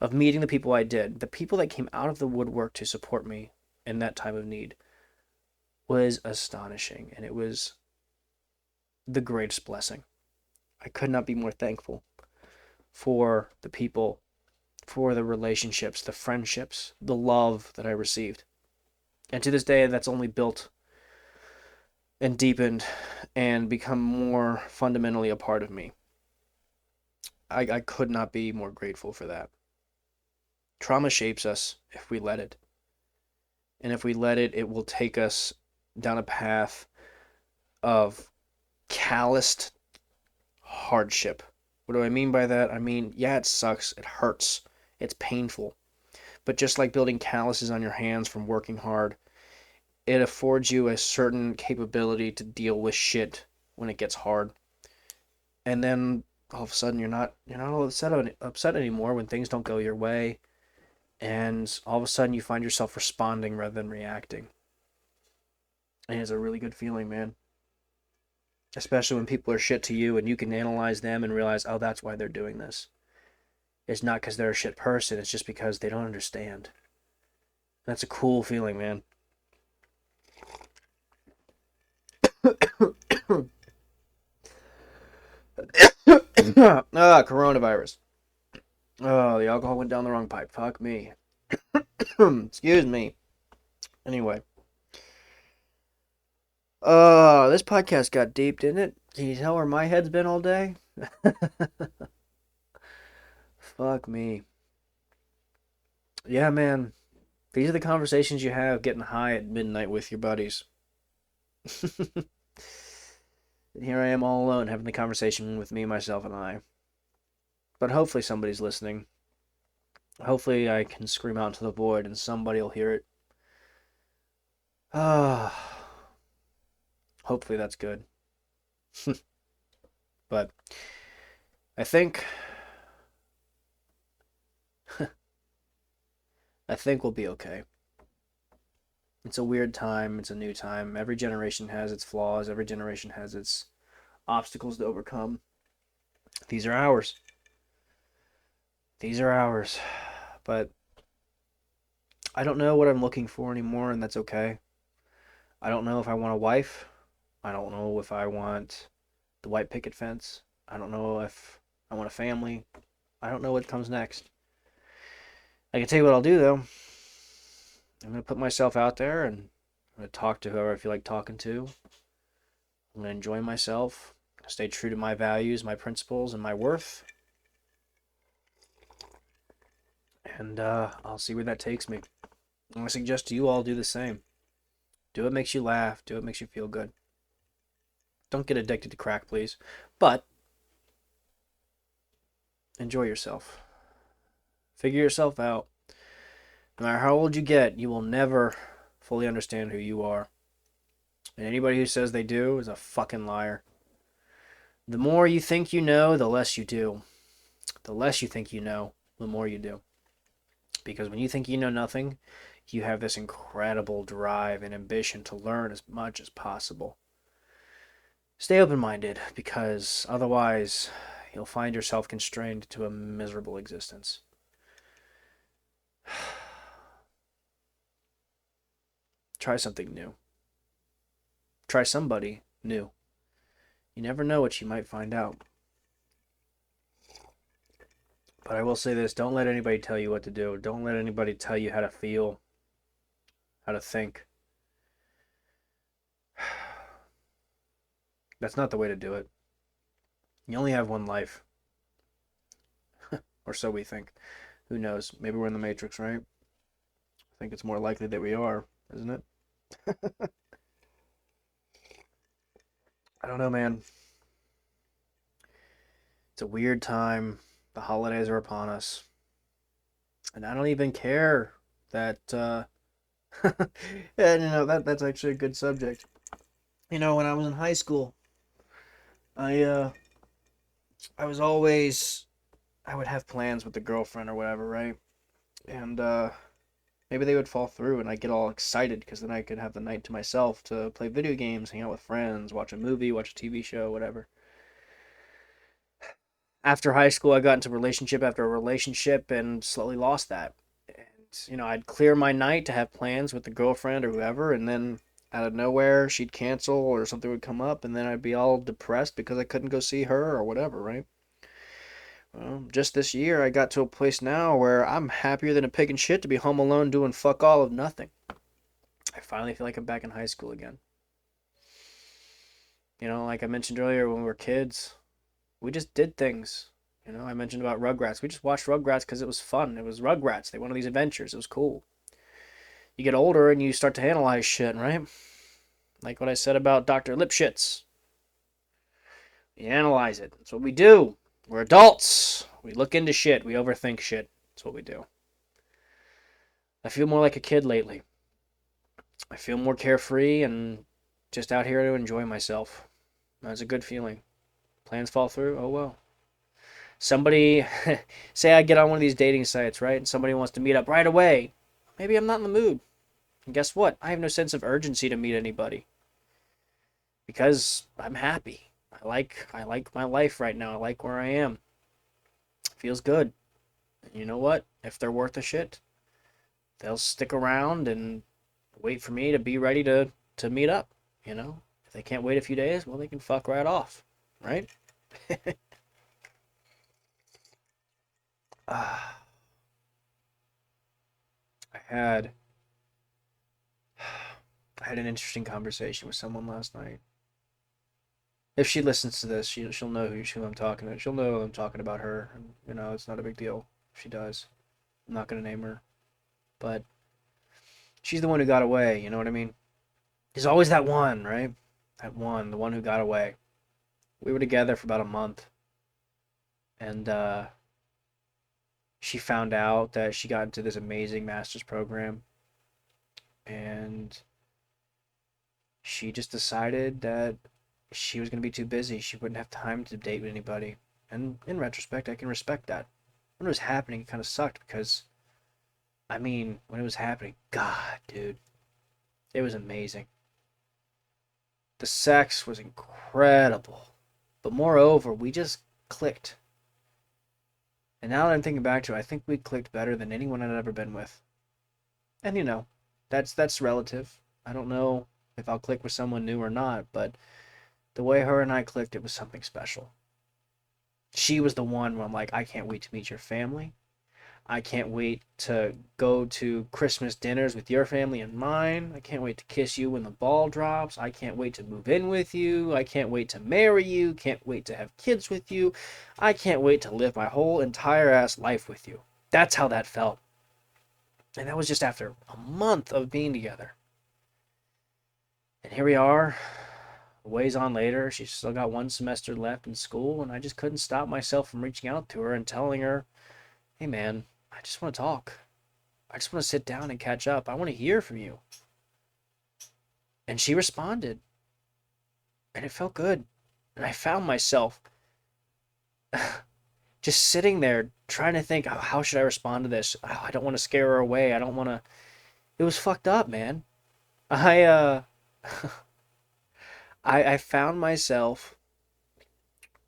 of meeting the people I did. The people that came out of the woodwork to support me in that time of need was astonishing, and it was the greatest blessing. I could not be more thankful for the people, for the relationships, the friendships, the love that I received. And to this day, that's only built and deepened and become more fundamentally a part of me. I could not be more grateful for that. Trauma shapes us if we let it. And if we let it, it will take us down a path of calloused hardship. What do I mean by that? I mean, yeah, it sucks. It hurts. It's painful. But just like building calluses on your hands from working hard, it affords you a certain capability to deal with shit when it gets hard. And then all of a sudden you're not all upset anymore when things don't go your way. And all of a sudden you find yourself responding rather than reacting. And it's a really good feeling, man. Especially when people are shit to you and you can analyze them and realize, oh, that's why they're doing this. It's not because they're a shit person, it's just because they don't understand. That's a cool feeling, man. Coronavirus. Oh, the alcohol went down the wrong pipe. Fuck me. Excuse me. Anyway. This podcast got deep, didn't it? Can you tell where my head's been all day? Fuck me. Yeah, man. These are the conversations you have getting high at midnight with your buddies. And here I am all alone having the conversation with me, myself, and I. But hopefully somebody's listening. Hopefully I can scream out into the void and somebody will hear it. Hopefully that's good. But I think we'll be okay. It's a weird time, it's a new time. Every generation has its flaws, every generation has its obstacles to overcome. These are ours. These are ours. But I don't know what I'm looking for anymore, and that's okay. I don't know if I want a wife. I don't know if I want the white picket fence. I don't know if I want a family. I don't know what comes next. I can tell you what I'll do, though. I'm going to put myself out there, and I'm going to talk to whoever I feel like talking to. I'm going to enjoy myself, stay true to my values, my principles, and my worth. And I'll see where that takes me. And I suggest you all do the same. Do what makes you laugh. Do what makes you feel good. Don't get addicted to crack, please. But enjoy yourself. Figure yourself out. No matter how old you get, you will never fully understand who you are. And anybody who says they do is a fucking liar. The more you think you know, the less you do. The less you think you know, the more you do. Because when you think you know nothing, you have this incredible drive and ambition to learn as much as possible. Stay open-minded, because otherwise you'll find yourself constrained to a miserable existence. Try something new. Try somebody new. You never know what you might find out. But I will say this, don't let anybody tell you what to do. Don't let anybody tell you how to feel, how to think. That's not the way to do it. You only have one life. Or so we think. Who knows? Maybe we're in the Matrix, right? I think it's more likely that we are, isn't it? I don't know, man. It's a weird time. The holidays are upon us. And I don't even care that yeah, that's actually a good subject. When I was in high school, I I was always I would have plans with the girlfriend or whatever, right? And maybe they would fall through and I'd get all excited because then I could have the night to myself to play video games, hang out with friends, watch a movie, watch a TV show, whatever. After high school, I got into relationship after relationship and slowly lost that. And, I'd clear my night to have plans with the girlfriend or whoever, and then out of nowhere, she'd cancel or something would come up, and then I'd be all depressed because I couldn't go see her or whatever, right? Well, just this year, I got to a place now where I'm happier than a pig in shit to be home alone doing fuck all of nothing. I finally feel like I'm back in high school again. Like I mentioned earlier, when we were kids, we just did things. I mentioned about Rugrats. We just watched Rugrats because it was fun. It was Rugrats. They went on these adventures. It was cool. You get older and you start to analyze shit, right? Like what I said about Dr. Lipschitz. We analyze it. That's what we do. We're adults. We look into shit. We overthink shit. That's what we do. I feel more like a kid lately. I feel more carefree and just out here to enjoy myself. That's a good feeling. Plans fall through. Oh well. Somebody, say I get on one of these dating sites, right? And somebody wants to meet up right away. Maybe I'm not in the mood. And guess what? I have no sense of urgency to meet anybody because I'm happy. I like my life right now. I like where I am. It feels good. And you know what? If they're worth a shit, they'll stick around and wait for me to be ready to meet up. You know, if they can't wait a few days, well, they can fuck right off, right? Ah, I had I had an interesting conversation with someone last night. If she listens to this, she'll know who I'm talking to. She'll know I'm talking about her. And, it's not a big deal if she does. I'm not gonna name her, but she's the one who got away. You know what I mean? There's always that one, right? That one, the one who got away. We were together for about a month, and she found out that she got into this amazing master's program, and she just decided that she was going to be too busy. She wouldn't have time to date with anybody. And in retrospect, I can respect that. When it was happening, it kind of sucked because, I mean, when it was happening, God, dude, it was amazing. The sex was incredible. But moreover, we just clicked. And now that I'm thinking back to it, I think we clicked better than anyone I'd ever been with. And that's relative. I don't know if I'll click with someone new or not, but the way her and I clicked, it was something special. She was the one where I'm like, I can't wait to meet your family. I can't wait to go to Christmas dinners with your family and mine. I can't wait to kiss you when the ball drops. I can't wait to move in with you. I can't wait to marry you. Can't wait to have kids with you. I can't wait to live my whole entire ass life with you. That's how that felt. And that was just after a month of being together. And here we are, a ways on later. She's still got one semester left in school, and I just couldn't stop myself from reaching out to her and telling her, hey man, I just want to talk. I just want to sit down and catch up. I want to hear from you. And she responded, and it felt good. And I found myself just sitting there trying to think, oh, how should I respond to this? Oh, I don't want to scare her away. I don't want to. It was fucked up, man. I I found myself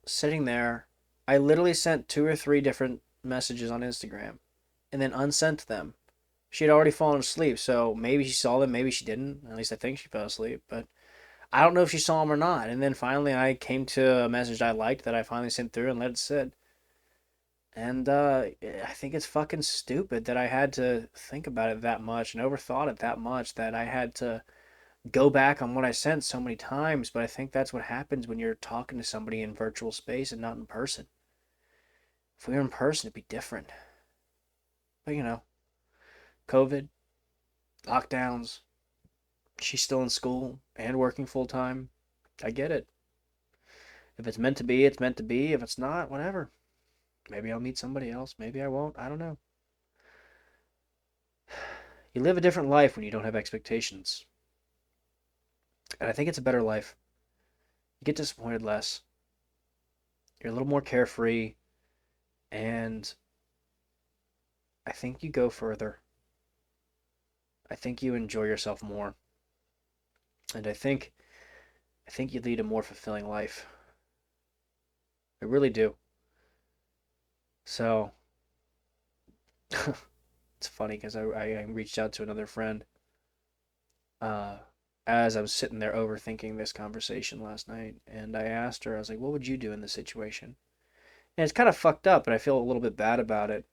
sitting there. I literally sent two or three different messages on Instagram and then unsent them. She had already fallen asleep, so maybe she saw them, maybe she didn't. At least I think she fell asleep, but I don't know if she saw them or not. And then finally, I came to a message I liked that I finally sent through and let it sit. And I think it's fucking stupid that I had to think about it that much and overthought it that much that I had to go back on what I sent so many times. But I think that's what happens when you're talking to somebody in virtual space and not in person. If we were in person, it'd be different. But COVID, lockdowns, she's still in school and working full time. I get it. If it's meant to be, it's meant to be. If it's not, whatever. Maybe I'll meet somebody else. Maybe I won't. I don't know. You live a different life when you don't have expectations. And I think it's a better life. You get disappointed less. You're a little more carefree. And I think you go further. I think you enjoy yourself more. And I think you lead a more fulfilling life. I really do. So it's funny because I reached out to another friend uh, as I was sitting there overthinking this conversation last night, and I asked her, I was like, "What would you do in this situation?" And it's kind of fucked up, but I feel a little bit bad about it.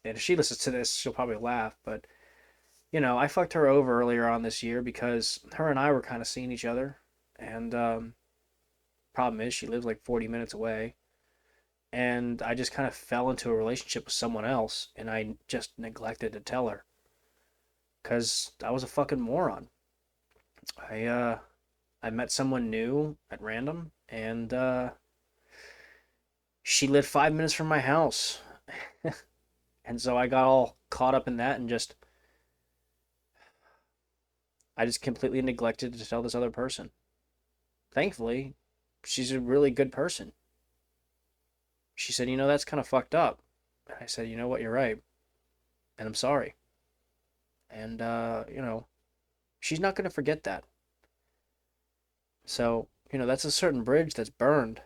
And if she listens to this, she'll probably laugh. But I fucked her over earlier on this year because her and I were kind of seeing each other, and problem is she lives like 40 minutes away, and I just kind of fell into a relationship with someone else, and I just neglected to tell her because I was a fucking moron. I uh I met someone new at random, and she lived 5 minutes from my house, and so I got all caught up in that and I just completely neglected to tell this other person. Thankfully, she's a really good person. She said, that's kind of fucked up. And I said, you know what, you're right. And I'm sorry. And, she's not going to forget that. So, that's a certain bridge that's burned.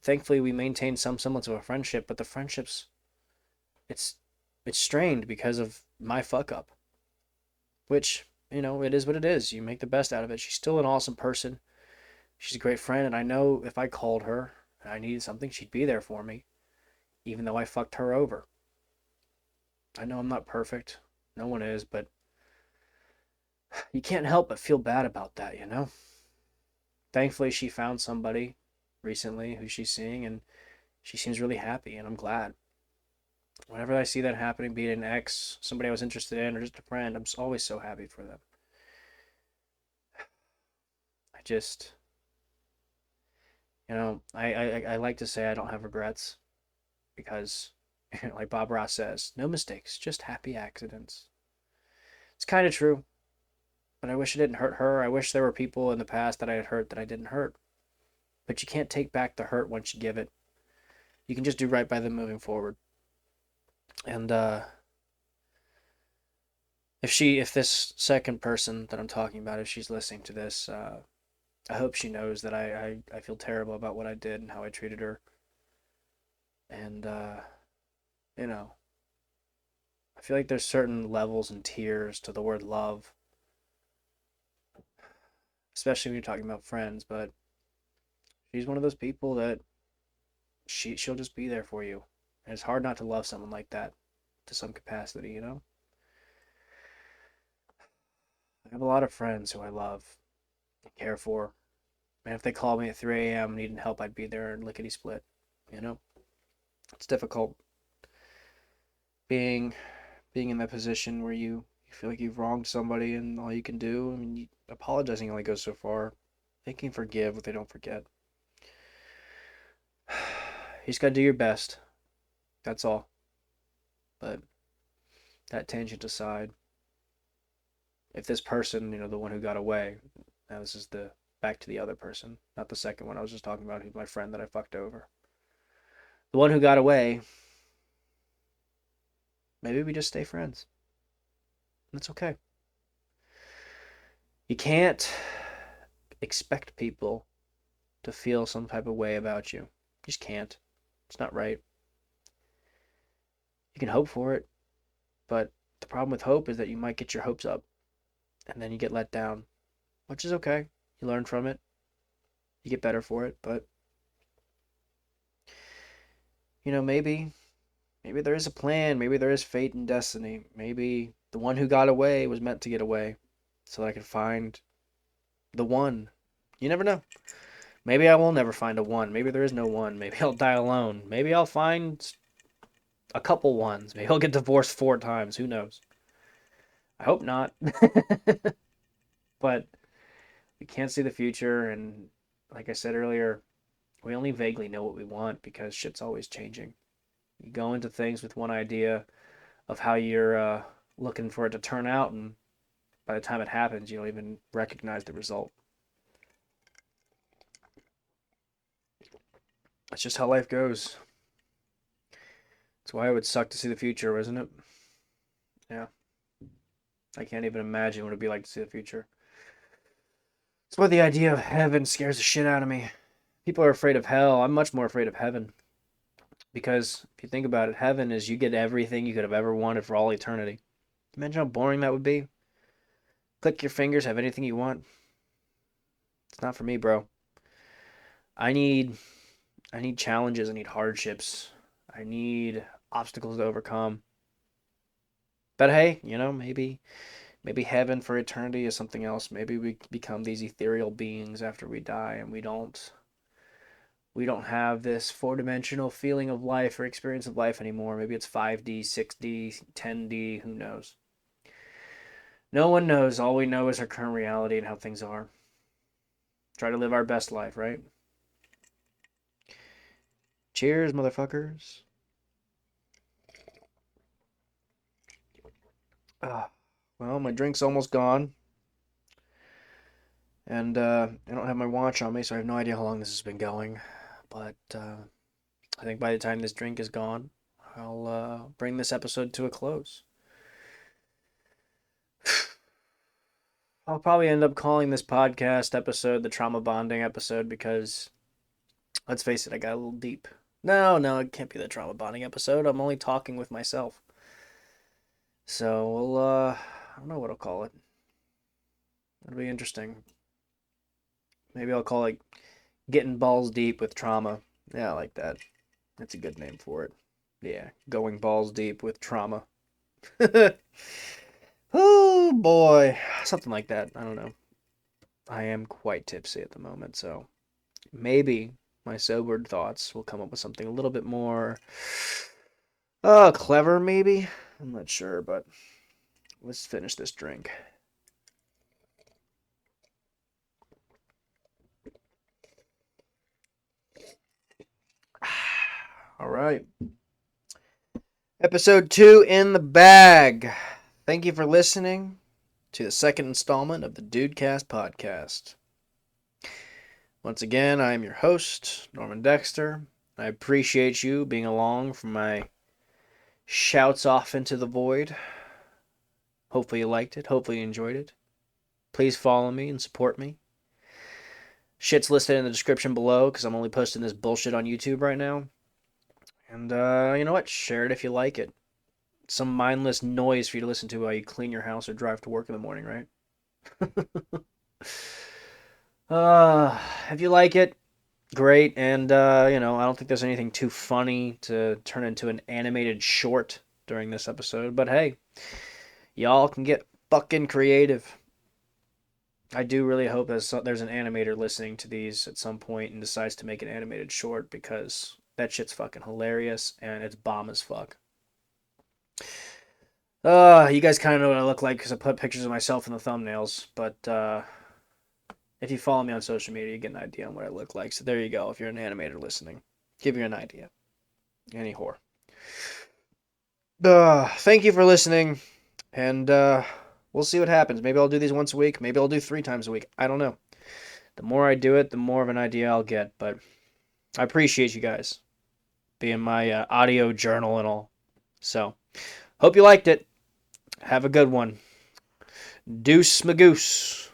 Thankfully, we maintained some semblance of a friendship, but the friendship's, it's, it's strained because of my fuck up. Which, it is what it is. You make the best out of it. She's still an awesome person. She's a great friend, and I know if I called her and I needed something, she'd be there for me, even though I fucked her over. I know I'm not perfect. No one is, but you can't help but feel bad about that. Thankfully, she found somebody recently who she's seeing, and she seems really happy, and I'm glad. Whenever I see that happening, be it an ex, somebody I was interested in, or just a friend, I'm always so happy for them. I just, I like to say I don't have regrets because, like Bob Ross says, no mistakes, just happy accidents. It's kind of true, but I wish it didn't hurt her. I wish there were people in the past that I had hurt that I didn't hurt. But you can't take back the hurt once you give it. You can just do right by them moving forward. And if this second person that I'm talking about, if she's listening to this, I hope she knows that I feel terrible about what I did and how I treated her. And, you know, I feel like there's certain levels and tiers to the word love, especially when you're talking about friends. But she's one of those people that she'll just be there for you. And it's hard not to love someone like that to some capacity. I have a lot of friends who I love and care for. And if they called me at 3 a.m. needing help, I'd be there and lickety split. You know, it's difficult being being in that position where you feel like you've wronged somebody and all you can do. I mean, apologizing only goes so far. They can forgive what they don't forget. You just gotta do your best. That's all. But that tangent aside, if this person, the one who got away, now this is the back to the other person, not the second one I was just talking about, who's my friend that I fucked over. The one who got away, maybe we just stay friends. That's okay. You can't expect people to feel some type of way about you. You just can't. It's not right. You can hope for it, but the problem with hope is that you might get your hopes up and then you get let down, which is okay. You learn from it, you get better for it, but maybe there is a plan, maybe there is fate and destiny. Maybe the one who got away was meant to get away so that I could find the one. You never know. Maybe I will never find a one. Maybe there is no one. Maybe I'll die alone. Maybe I'll find a couple ones. Maybe I'll get divorced 4 times. Who knows? I hope not. But we can't see the future. And like I said earlier, we only vaguely know what we want because shit's always changing. You go into things with one idea of how you're looking for it to turn out, and by the time it happens, you don't even recognize the result. That's just how life goes. That's why it would suck to see the future, isn't it? Yeah. I can't even imagine what it'd be like to see the future. That's why the idea of heaven scares the shit out of me. People are afraid of hell. I'm much more afraid of heaven. Because if you think about it, heaven is you get everything you could have ever wanted for all eternity. Imagine how boring that would be. Click your fingers, have anything you want. It's not for me, bro. I need I need challenges, I need hardships. I need obstacles to overcome. But hey, maybe heaven for eternity is something else. Maybe we become these ethereal beings after we die and we don't have this four-dimensional feeling of life or experience of life anymore. Maybe it's 5D, 6D, 10D, who knows. No one knows. All we know is our current reality and how things are. Try to live our best life, right? Cheers, motherfuckers. Ah, well, my drink's almost gone. And I don't have my watch on me, so I have no idea how long this has been going. But I think by the time this drink is gone, I'll bring this episode to a close. I'll probably end up calling this podcast episode the trauma bonding episode because, let's face it, I got a little deep. No, it can't be the trauma bonding episode. I'm only talking with myself. So we'll, I don't know what I'll call it. It'll be interesting. Maybe I'll call it Getting Balls Deep with Trauma. Yeah, I like that. That's a good name for it. Yeah, Going Balls Deep with Trauma. Oh boy. Something like that. I don't know. I am quite tipsy at the moment, so maybe my sobered thoughts will come up with something a little bit more clever maybe. I'm not sure, but let's finish this drink. All right. Episode 2 in the bag. Thank you for listening to the second installment of the DudeCast podcast. Once again, I am your host, Norman Dexter. I appreciate you being along for my shouts off into the void. Hopefully you liked it. Hopefully you enjoyed it. Please follow me and support me. Shit's listed in the description below because I'm only posting this bullshit on YouTube right now. And you know what? Share it if you like it. Some mindless noise for you to listen to while you clean your house or drive to work in the morning, right? If you like it, great. And, I don't think there's anything too funny to turn into an animated short during this episode. But hey, y'all can get fucking creative. I do really hope there's an animator listening to these at some point and decides to make an animated short because that shit's fucking hilarious and it's bomb as fuck. You guys kind of know what I look like because I put pictures of myself in the thumbnails, but if you follow me on social media, you get an idea on what I look like. So there you go. If you're an animator listening, give you an idea. Any whore. Thank you for listening, and we'll see what happens. Maybe I'll do these once a week. Maybe I'll do 3 times a week. I don't know. The more I do it, the more of an idea I'll get. But I appreciate you guys being my audio journal and all. So, hope you liked it. Have a good one. Deuce Magoose.